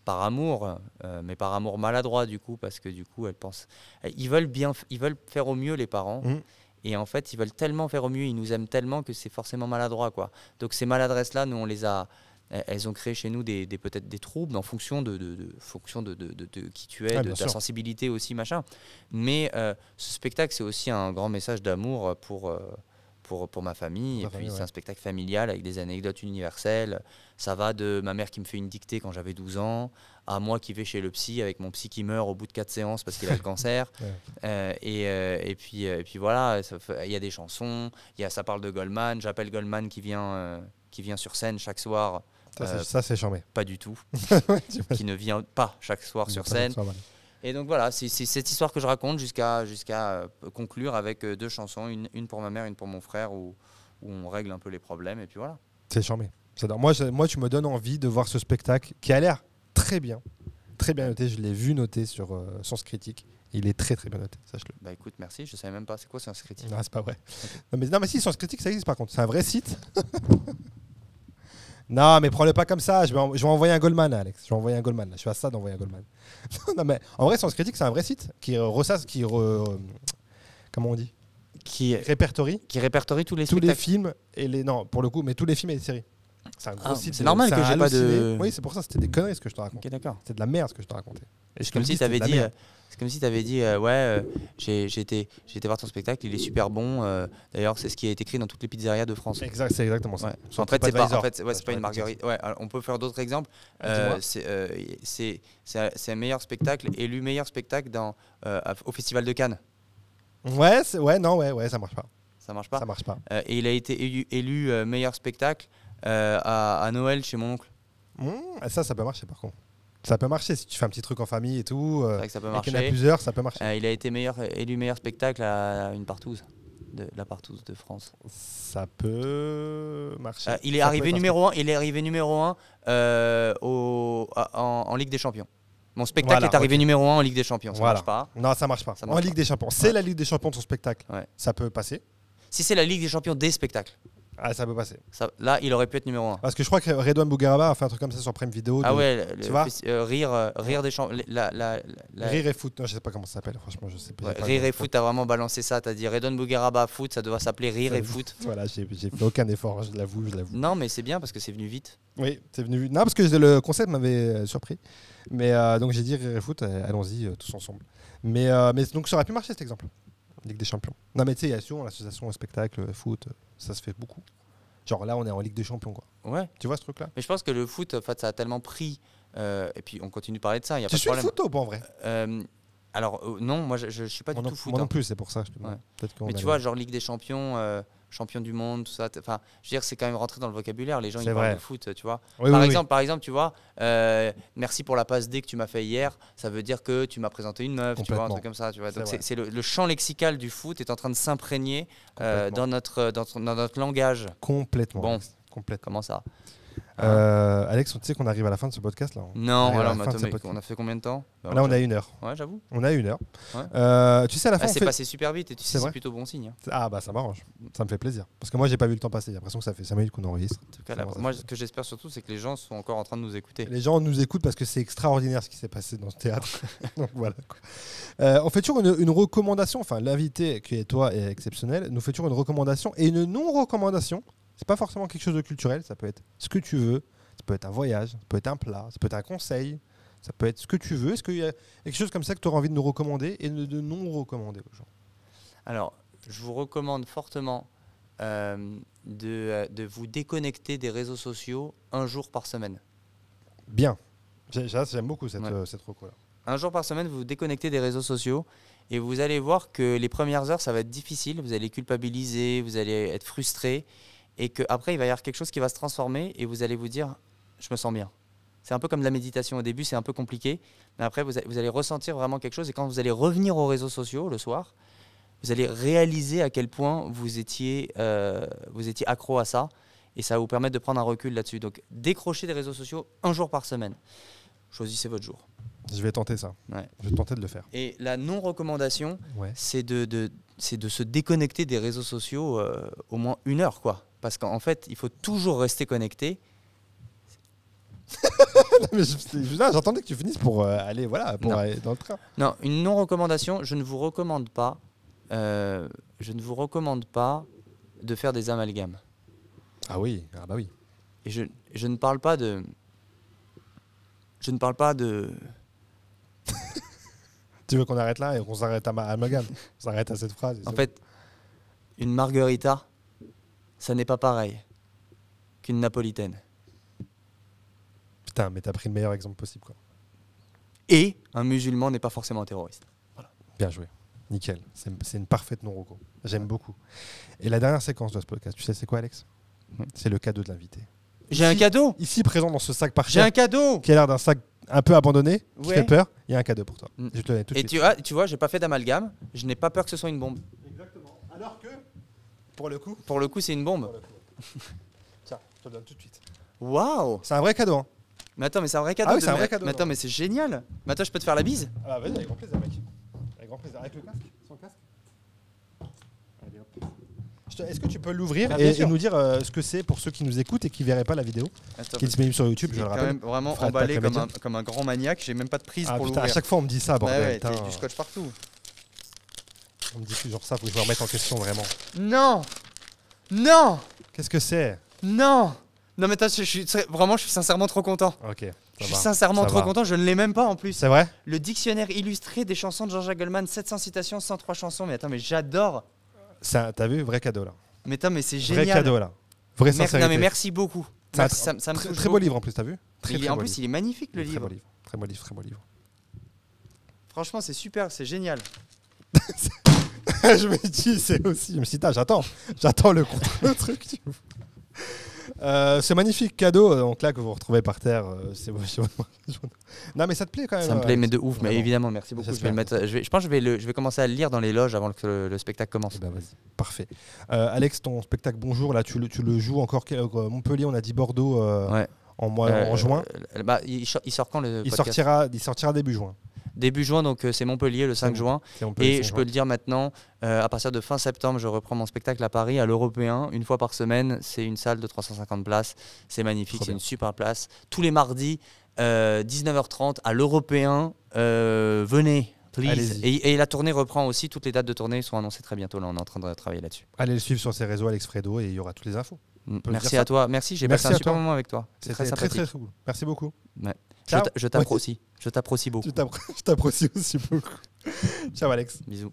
Speaker 3: par amour, mais par amour maladroit du coup, parce que du coup ils veulent faire au mieux les parents. Et en fait, ils veulent tellement faire au mieux, ils nous aiment tellement que c'est forcément maladroit, quoi. Donc ces maladresses-là, nous, elles ont créé chez nous peut-être des troubles en fonction de qui tu es, de ta sensibilité aussi, machin. Mais ce spectacle, c'est aussi un grand message d'amour pour ma famille. Et puis c'est un spectacle familial avec des anecdotes universelles. Ça va de ma mère qui me fait une dictée quand j'avais 12 ans, à moi qui vais chez le psy avec mon psy qui meurt au bout de 4 séances parce qu'il a le cancer. Et puis voilà, il y a des chansons, ça parle de Goldman. J'appelle Goldman qui vient sur scène chaque soir.
Speaker 2: Ça c'est charmé.
Speaker 3: Pas du tout. Qui ne vient pas chaque soir sur scène. Et donc voilà, c'est cette histoire que je raconte jusqu'à conclure avec 2 chansons, une pour ma mère, une pour mon frère, où on règle un peu les problèmes, et puis voilà.
Speaker 2: C'est charmé. Moi, tu me donnes envie de voir ce spectacle qui a l'air très bien noté. Je l'ai vu noté sur Sens Critique. Il est très très bien noté, sache-le.
Speaker 3: Bah écoute, merci, je savais même pas, c'est quoi Sens Critique?
Speaker 2: Non, c'est pas vrai. Okay. Non mais si, Sens Critique, ça existe par contre, c'est un vrai site. Non, mais prends-le pas comme ça. Je vais envoyer un Goldman, Alex. Je vais envoyer un Goldman. Je suis à ça d'envoyer un Goldman. Non, mais en vrai, Sens Critique, c'est un vrai site qui ressasse, comment on dit, qui répertorie
Speaker 3: tous les
Speaker 2: films et pour le coup, mais tous les films et les séries. C'est un gros site.
Speaker 3: C'est normal que j'ai pas de.
Speaker 2: Oui, c'est pour ça. C'était des conneries ce que je te raconte.
Speaker 3: Ok, d'accord.
Speaker 2: C'est de la merde ce que je te racontais.
Speaker 3: C'est comme si tu avais dit. C'est comme si tu avais dit, j'ai été voir ton spectacle, il est super bon. D'ailleurs, c'est ce qui a été écrit dans toutes les pizzerias de France.
Speaker 2: Exact, c'est exactement ça.
Speaker 3: Ouais. En fait, c'est pas une marguerite. Ouais, on peut faire d'autres exemples. C'est un meilleur spectacle, élu meilleur spectacle au Festival de Cannes.
Speaker 2: Ouais, ça marche pas.
Speaker 3: Ça marche pas.
Speaker 2: Ça marche pas.
Speaker 3: Et il a été élu meilleur spectacle à Noël chez mon oncle.
Speaker 2: Ça peut marcher par contre. Ça peut marcher si tu fais un petit truc en famille et tout.
Speaker 3: C'est vrai que ça peut marcher.
Speaker 2: Il y en a plusieurs, ça peut marcher.
Speaker 3: Il a été élu meilleur spectacle à une partouze, la partouze de France.
Speaker 2: Ça peut marcher.
Speaker 3: Il est arrivé numéro 1. Il est arrivé numéro 1 en Ligue des Champions. Mon spectacle est arrivé numéro 1 en Ligue des Champions. Ça marche pas.
Speaker 2: Non, ça marche pas. En Ligue des Champions, c'est la Ligue des Champions de ton spectacle. Ouais. Ça peut passer.
Speaker 3: Si c'est la Ligue des Champions des spectacles.
Speaker 2: Ça peut passer.
Speaker 3: Là, il aurait pu être numéro 1.
Speaker 2: Parce que je crois que Redouane Bougueraba a fait un truc comme ça sur Prime Video.
Speaker 3: Tu vois rire des champs.
Speaker 2: Rire et foot, non, je sais pas comment ça s'appelle, franchement, je sais pas.
Speaker 3: Rire et foot, t'as vraiment balancé ça. T'as dit Redouane Bougueraba foot, ça doit s'appeler Rire et foot.
Speaker 2: Voilà, j'ai fait aucun effort, je l'avoue.
Speaker 3: Non, mais c'est bien parce que c'est venu vite.
Speaker 2: Oui, c'est venu vite. Non, parce que le concept m'avait surpris. Mais donc j'ai dit Rire et foot, allons-y tous ensemble. Mais donc ça aurait pu marcher cet exemple. Ligue des Champions. Non, mais tu sais, il y a souvent l'association spectacle, foot, ça se fait beaucoup. Genre là, on est en Ligue des Champions, quoi.
Speaker 3: Ouais.
Speaker 2: Tu vois ce truc-là?
Speaker 3: Mais je pense que le foot, en fait, ça a tellement pris. Et puis on continue de parler de ça. Y a
Speaker 2: tu
Speaker 3: pas
Speaker 2: suis
Speaker 3: de
Speaker 2: le foot ou pas en vrai?
Speaker 3: Alors non, moi je suis pas du tout foot.
Speaker 2: Moi non
Speaker 3: hein.
Speaker 2: plus, c'est pour ça. Je te demande.
Speaker 3: Ouais.
Speaker 2: Peut-être qu'on
Speaker 3: Mais
Speaker 2: a
Speaker 3: tu vois, genre Ligue des Champions, champion du monde, tout ça. Enfin, je veux dire, c'est quand même rentré dans le vocabulaire. Les gens ils
Speaker 2: C'est
Speaker 3: parlent
Speaker 2: vrai.
Speaker 3: de foot, tu vois.
Speaker 2: Oui,
Speaker 3: par
Speaker 2: oui,
Speaker 3: exemple, tu vois, merci pour la passe D que tu m'as fait hier. Ça veut dire que tu m'as présenté une meuf, tu vois, un
Speaker 2: Complètement.
Speaker 3: truc comme ça. Tu vois.
Speaker 2: C'est
Speaker 3: Donc
Speaker 2: vrai.
Speaker 3: c'est le champ lexical du foot est en train de s'imprégner
Speaker 2: Complètement.
Speaker 3: dans notre langage.
Speaker 2: Complètement.
Speaker 3: Bon.
Speaker 2: Alex, complètement.
Speaker 3: Comment ça
Speaker 2: Alex, tu sais qu'on arrive à la fin de ce podcast là. On
Speaker 3: Non,
Speaker 2: arrive à la
Speaker 3: alors,
Speaker 2: fin
Speaker 3: mais
Speaker 2: de
Speaker 3: attends,
Speaker 2: ce
Speaker 3: mais
Speaker 2: podcast.
Speaker 3: on a fait combien de temps
Speaker 2: Là, on a 1 heure.
Speaker 3: Ouais, j'avoue.
Speaker 2: On a 1 heure.
Speaker 3: Ouais.
Speaker 2: Tu sais, à la fin,
Speaker 3: Ah,
Speaker 2: on
Speaker 3: c'est
Speaker 2: fait...
Speaker 3: passé super vite et tu
Speaker 2: C'est
Speaker 3: sais,
Speaker 2: vrai
Speaker 3: c'est plutôt bon signe. Hein.
Speaker 2: Ah bah ça m'arrange. Ça me fait plaisir. Parce que moi, j'ai pas vu le temps passer. J'ai l'impression que ça fait 5 minutes qu'on enregistre.
Speaker 3: En tout cas,
Speaker 2: Comment ça
Speaker 3: moi,
Speaker 2: fait
Speaker 3: ce que j'espère surtout, c'est que les gens sont encore en train de nous écouter.
Speaker 2: Les gens nous écoutent parce que c'est extraordinaire ce qui s'est passé dans ce théâtre. Donc voilà. Quoi. On fait toujours une recommandation. Enfin, l'invité qui est toi est exceptionnel. Nous fait toujours une recommandation et une non-recommandation. C'est pas forcément quelque chose de culturel. Ça peut être ce que tu veux. Ça peut être un voyage. Ça peut être un plat. Ça peut être un conseil. Ça peut être ce que tu veux. Est-ce qu'il y a quelque chose comme ça que tu auras envie de nous recommander et de non recommander aux gens?
Speaker 3: Alors, je vous recommande fortement de vous déconnecter des réseaux sociaux un jour par semaine.
Speaker 2: Bien. J'aime beaucoup cette reco là.
Speaker 3: Un jour par semaine, vous vous déconnectez des réseaux sociaux et vous allez voir que les premières heures, ça va être difficile. Vous allez culpabiliser, vous allez être frustré et qu'après, il va y avoir quelque chose qui va se transformer et vous allez vous dire « je me sens bien ». C'est un peu comme de la méditation. Au début, c'est un peu compliqué. Mais après, vous allez ressentir vraiment quelque chose. Et quand vous allez revenir aux réseaux sociaux le soir, vous allez réaliser à quel point vous étiez accro à ça. Et ça va vous permettre de prendre un recul là-dessus. Donc, décrochez des réseaux sociaux un jour par semaine. Choisissez votre jour.
Speaker 2: Je vais tenter ça.
Speaker 3: Ouais.
Speaker 2: Je vais tenter de le faire.
Speaker 3: Et la non-recommandation,
Speaker 2: Ouais.
Speaker 3: c'est de se déconnecter des réseaux sociaux au moins 1 heure, quoi. Parce qu'en fait, il faut toujours rester connecté.
Speaker 2: Mais j'attendais que tu finisses pour aller, voilà, pour
Speaker 3: Non.
Speaker 2: aller dans le train.
Speaker 3: Non, une non-recommandation, je ne vous recommande pas de faire des amalgames.
Speaker 2: Ah oui, ah bah oui.
Speaker 3: Et je ne parle pas de...
Speaker 2: Tu veux qu'on arrête là et qu'on s'arrête à Amalgame? On s'arrête à cette phrase.
Speaker 3: En fait, une margarita, ça n'est pas pareil qu'une napolitaine.
Speaker 2: Putain, mais t'as pris le meilleur exemple possible, quoi.
Speaker 3: Et un musulman n'est pas forcément un terroriste.
Speaker 2: Bien joué. Nickel. C'est une parfaite non-reco. J'aime beaucoup. Et la dernière séquence de ce podcast, tu sais c'est quoi, Alex? C'est le cadeau de l'invité.
Speaker 3: J'ai un cadeau.
Speaker 2: Ici, présent dans ce sac par
Speaker 3: J'ai un cadeau.
Speaker 2: qui a l'air d'un sac un peu abandonné, qui
Speaker 3: Ouais.
Speaker 2: fait peur, il y a un cadeau pour toi.
Speaker 3: Mm.
Speaker 2: Je te le donne tout de
Speaker 3: Et
Speaker 2: suite.
Speaker 3: tu vois, j'ai pas fait d'amalgame. Je n'ai pas peur que ce soit une bombe.
Speaker 2: Exactement. Alors que, pour le coup,
Speaker 3: Pour le coup, c'est une bombe.
Speaker 2: tiens, je te le donne tout de suite.
Speaker 3: Waouh.
Speaker 2: C'est un vrai cadeau, hein.
Speaker 3: Mais attends, mais c'est un vrai cadeau.
Speaker 2: Ah oui, c'est un vrai cadeau,
Speaker 3: Mais attends,
Speaker 2: non.
Speaker 3: mais c'est génial. Mais attends, je peux te faire la bise?
Speaker 2: Ah bah vas-y, avec grand plaisir, mec. Avec grand plaisir. Avec le casque? Sans casque? Allez, hop. Est-ce que tu peux l'ouvrir
Speaker 3: Ah, bien
Speaker 2: et
Speaker 3: sûr.
Speaker 2: nous dire ce que c'est pour ceux qui nous écoutent et qui ne verraient pas la vidéo,
Speaker 3: Attends,
Speaker 2: qui est disponible sur YouTube, je
Speaker 3: j'ai
Speaker 2: le
Speaker 3: quand
Speaker 2: rappelle.
Speaker 3: même vraiment
Speaker 2: Fred
Speaker 3: emballé
Speaker 2: Pack,
Speaker 3: comme un grand maniaque. J'ai même pas de prise
Speaker 2: Ah
Speaker 3: pour
Speaker 2: putain, à
Speaker 3: l'ouvrir.
Speaker 2: chaque fois on me dit ça,
Speaker 3: Bah
Speaker 2: bordel.
Speaker 3: ouais,
Speaker 2: putain.
Speaker 3: t'as du scotch partout.
Speaker 2: On me dit toujours ça, faut que je me remette en question vraiment.
Speaker 3: Non. Non.
Speaker 2: Qu'est-ce que c'est?
Speaker 3: Non. Non mais attends, je suis sincèrement trop content.
Speaker 2: Ok,
Speaker 3: Je
Speaker 2: ça
Speaker 3: suis
Speaker 2: va.
Speaker 3: sincèrement
Speaker 2: Ça
Speaker 3: trop
Speaker 2: va.
Speaker 3: content, je ne l'ai même pas en plus.
Speaker 2: C'est vrai?
Speaker 3: Le dictionnaire illustré des chansons de Jean-Jacques Goldman, 700 citations, 103 chansons. Mais attends, mais j'adore.
Speaker 2: T'as vu? Vrai cadeau là.
Speaker 3: Mais attends, mais c'est
Speaker 2: Vrai
Speaker 3: génial.
Speaker 2: cadeau là. Vraie sincérité.
Speaker 3: Non mais merci beaucoup.
Speaker 2: C'est un
Speaker 3: Merci, ça me
Speaker 2: très,
Speaker 3: touche
Speaker 2: très beau
Speaker 3: beaucoup.
Speaker 2: livre en plus, t'as vu? Très,
Speaker 3: Il est-
Speaker 2: très
Speaker 3: en
Speaker 2: beau
Speaker 3: plus,
Speaker 2: livre.
Speaker 3: il est magnifique le
Speaker 2: Très
Speaker 3: livre.
Speaker 2: beau livre. Très beau livre, très beau livre.
Speaker 3: Franchement, c'est super, c'est génial.
Speaker 2: Je me dis, c'est aussi. Je me suis dit, j'attends le truc. Tu vois. C'est magnifique cadeau, donc là que vous retrouvez par terre. Non, mais ça te plaît quand même.
Speaker 3: Ça me plaît, mais de ouf. Mais
Speaker 2: Vraiment.
Speaker 3: évidemment, merci beaucoup. Je vais
Speaker 2: J'espère.
Speaker 3: le mettre. Je pense que je vais commencer à le lire dans les loges avant que le spectacle commence.
Speaker 2: Eh ben, vas-y, parfait. Alex, ton spectacle Bonjour, là, tu le joues encore Montpellier, on a dit Bordeaux
Speaker 3: Ouais.
Speaker 2: en juin.
Speaker 3: Bah, il sort quand le
Speaker 2: Il
Speaker 3: podcast
Speaker 2: sortira début juin.
Speaker 3: Début juin, donc c'est Montpellier le 5
Speaker 2: bon.
Speaker 3: juin.
Speaker 2: C'est Montpellier,
Speaker 3: Et
Speaker 2: c'est
Speaker 3: je
Speaker 2: juin.
Speaker 3: peux le dire maintenant, à partir de fin septembre, je reprends mon spectacle à Paris, à l'Européen, une fois par semaine. C'est une salle de 350 places. C'est magnifique,
Speaker 2: Trop
Speaker 3: c'est
Speaker 2: bien.
Speaker 3: une super place. Tous les mardis, 19h30, à l'Européen. Venez, please.
Speaker 2: Allez-y.
Speaker 3: Et la tournée reprend aussi. Toutes les dates de tournée sont annoncées très bientôt. Là, on est en train de travailler là-dessus.
Speaker 2: Allez le suivre sur ses réseaux, Alex Fredo, et il y aura toutes les infos. peut
Speaker 3: Merci
Speaker 2: dire ça.
Speaker 3: à toi. Merci, j'ai
Speaker 2: Merci
Speaker 3: passé un
Speaker 2: à
Speaker 3: super
Speaker 2: toi.
Speaker 3: moment avec toi. C'est
Speaker 2: C'était
Speaker 3: très
Speaker 2: très
Speaker 3: sympathique.
Speaker 2: très cool. Merci beaucoup.
Speaker 3: Ouais.
Speaker 2: Ciao.
Speaker 3: Je t'apprécie. Je t'apprécie beaucoup.
Speaker 2: Je t'apprécie aussi beaucoup. Ciao Alex.
Speaker 3: Bisous.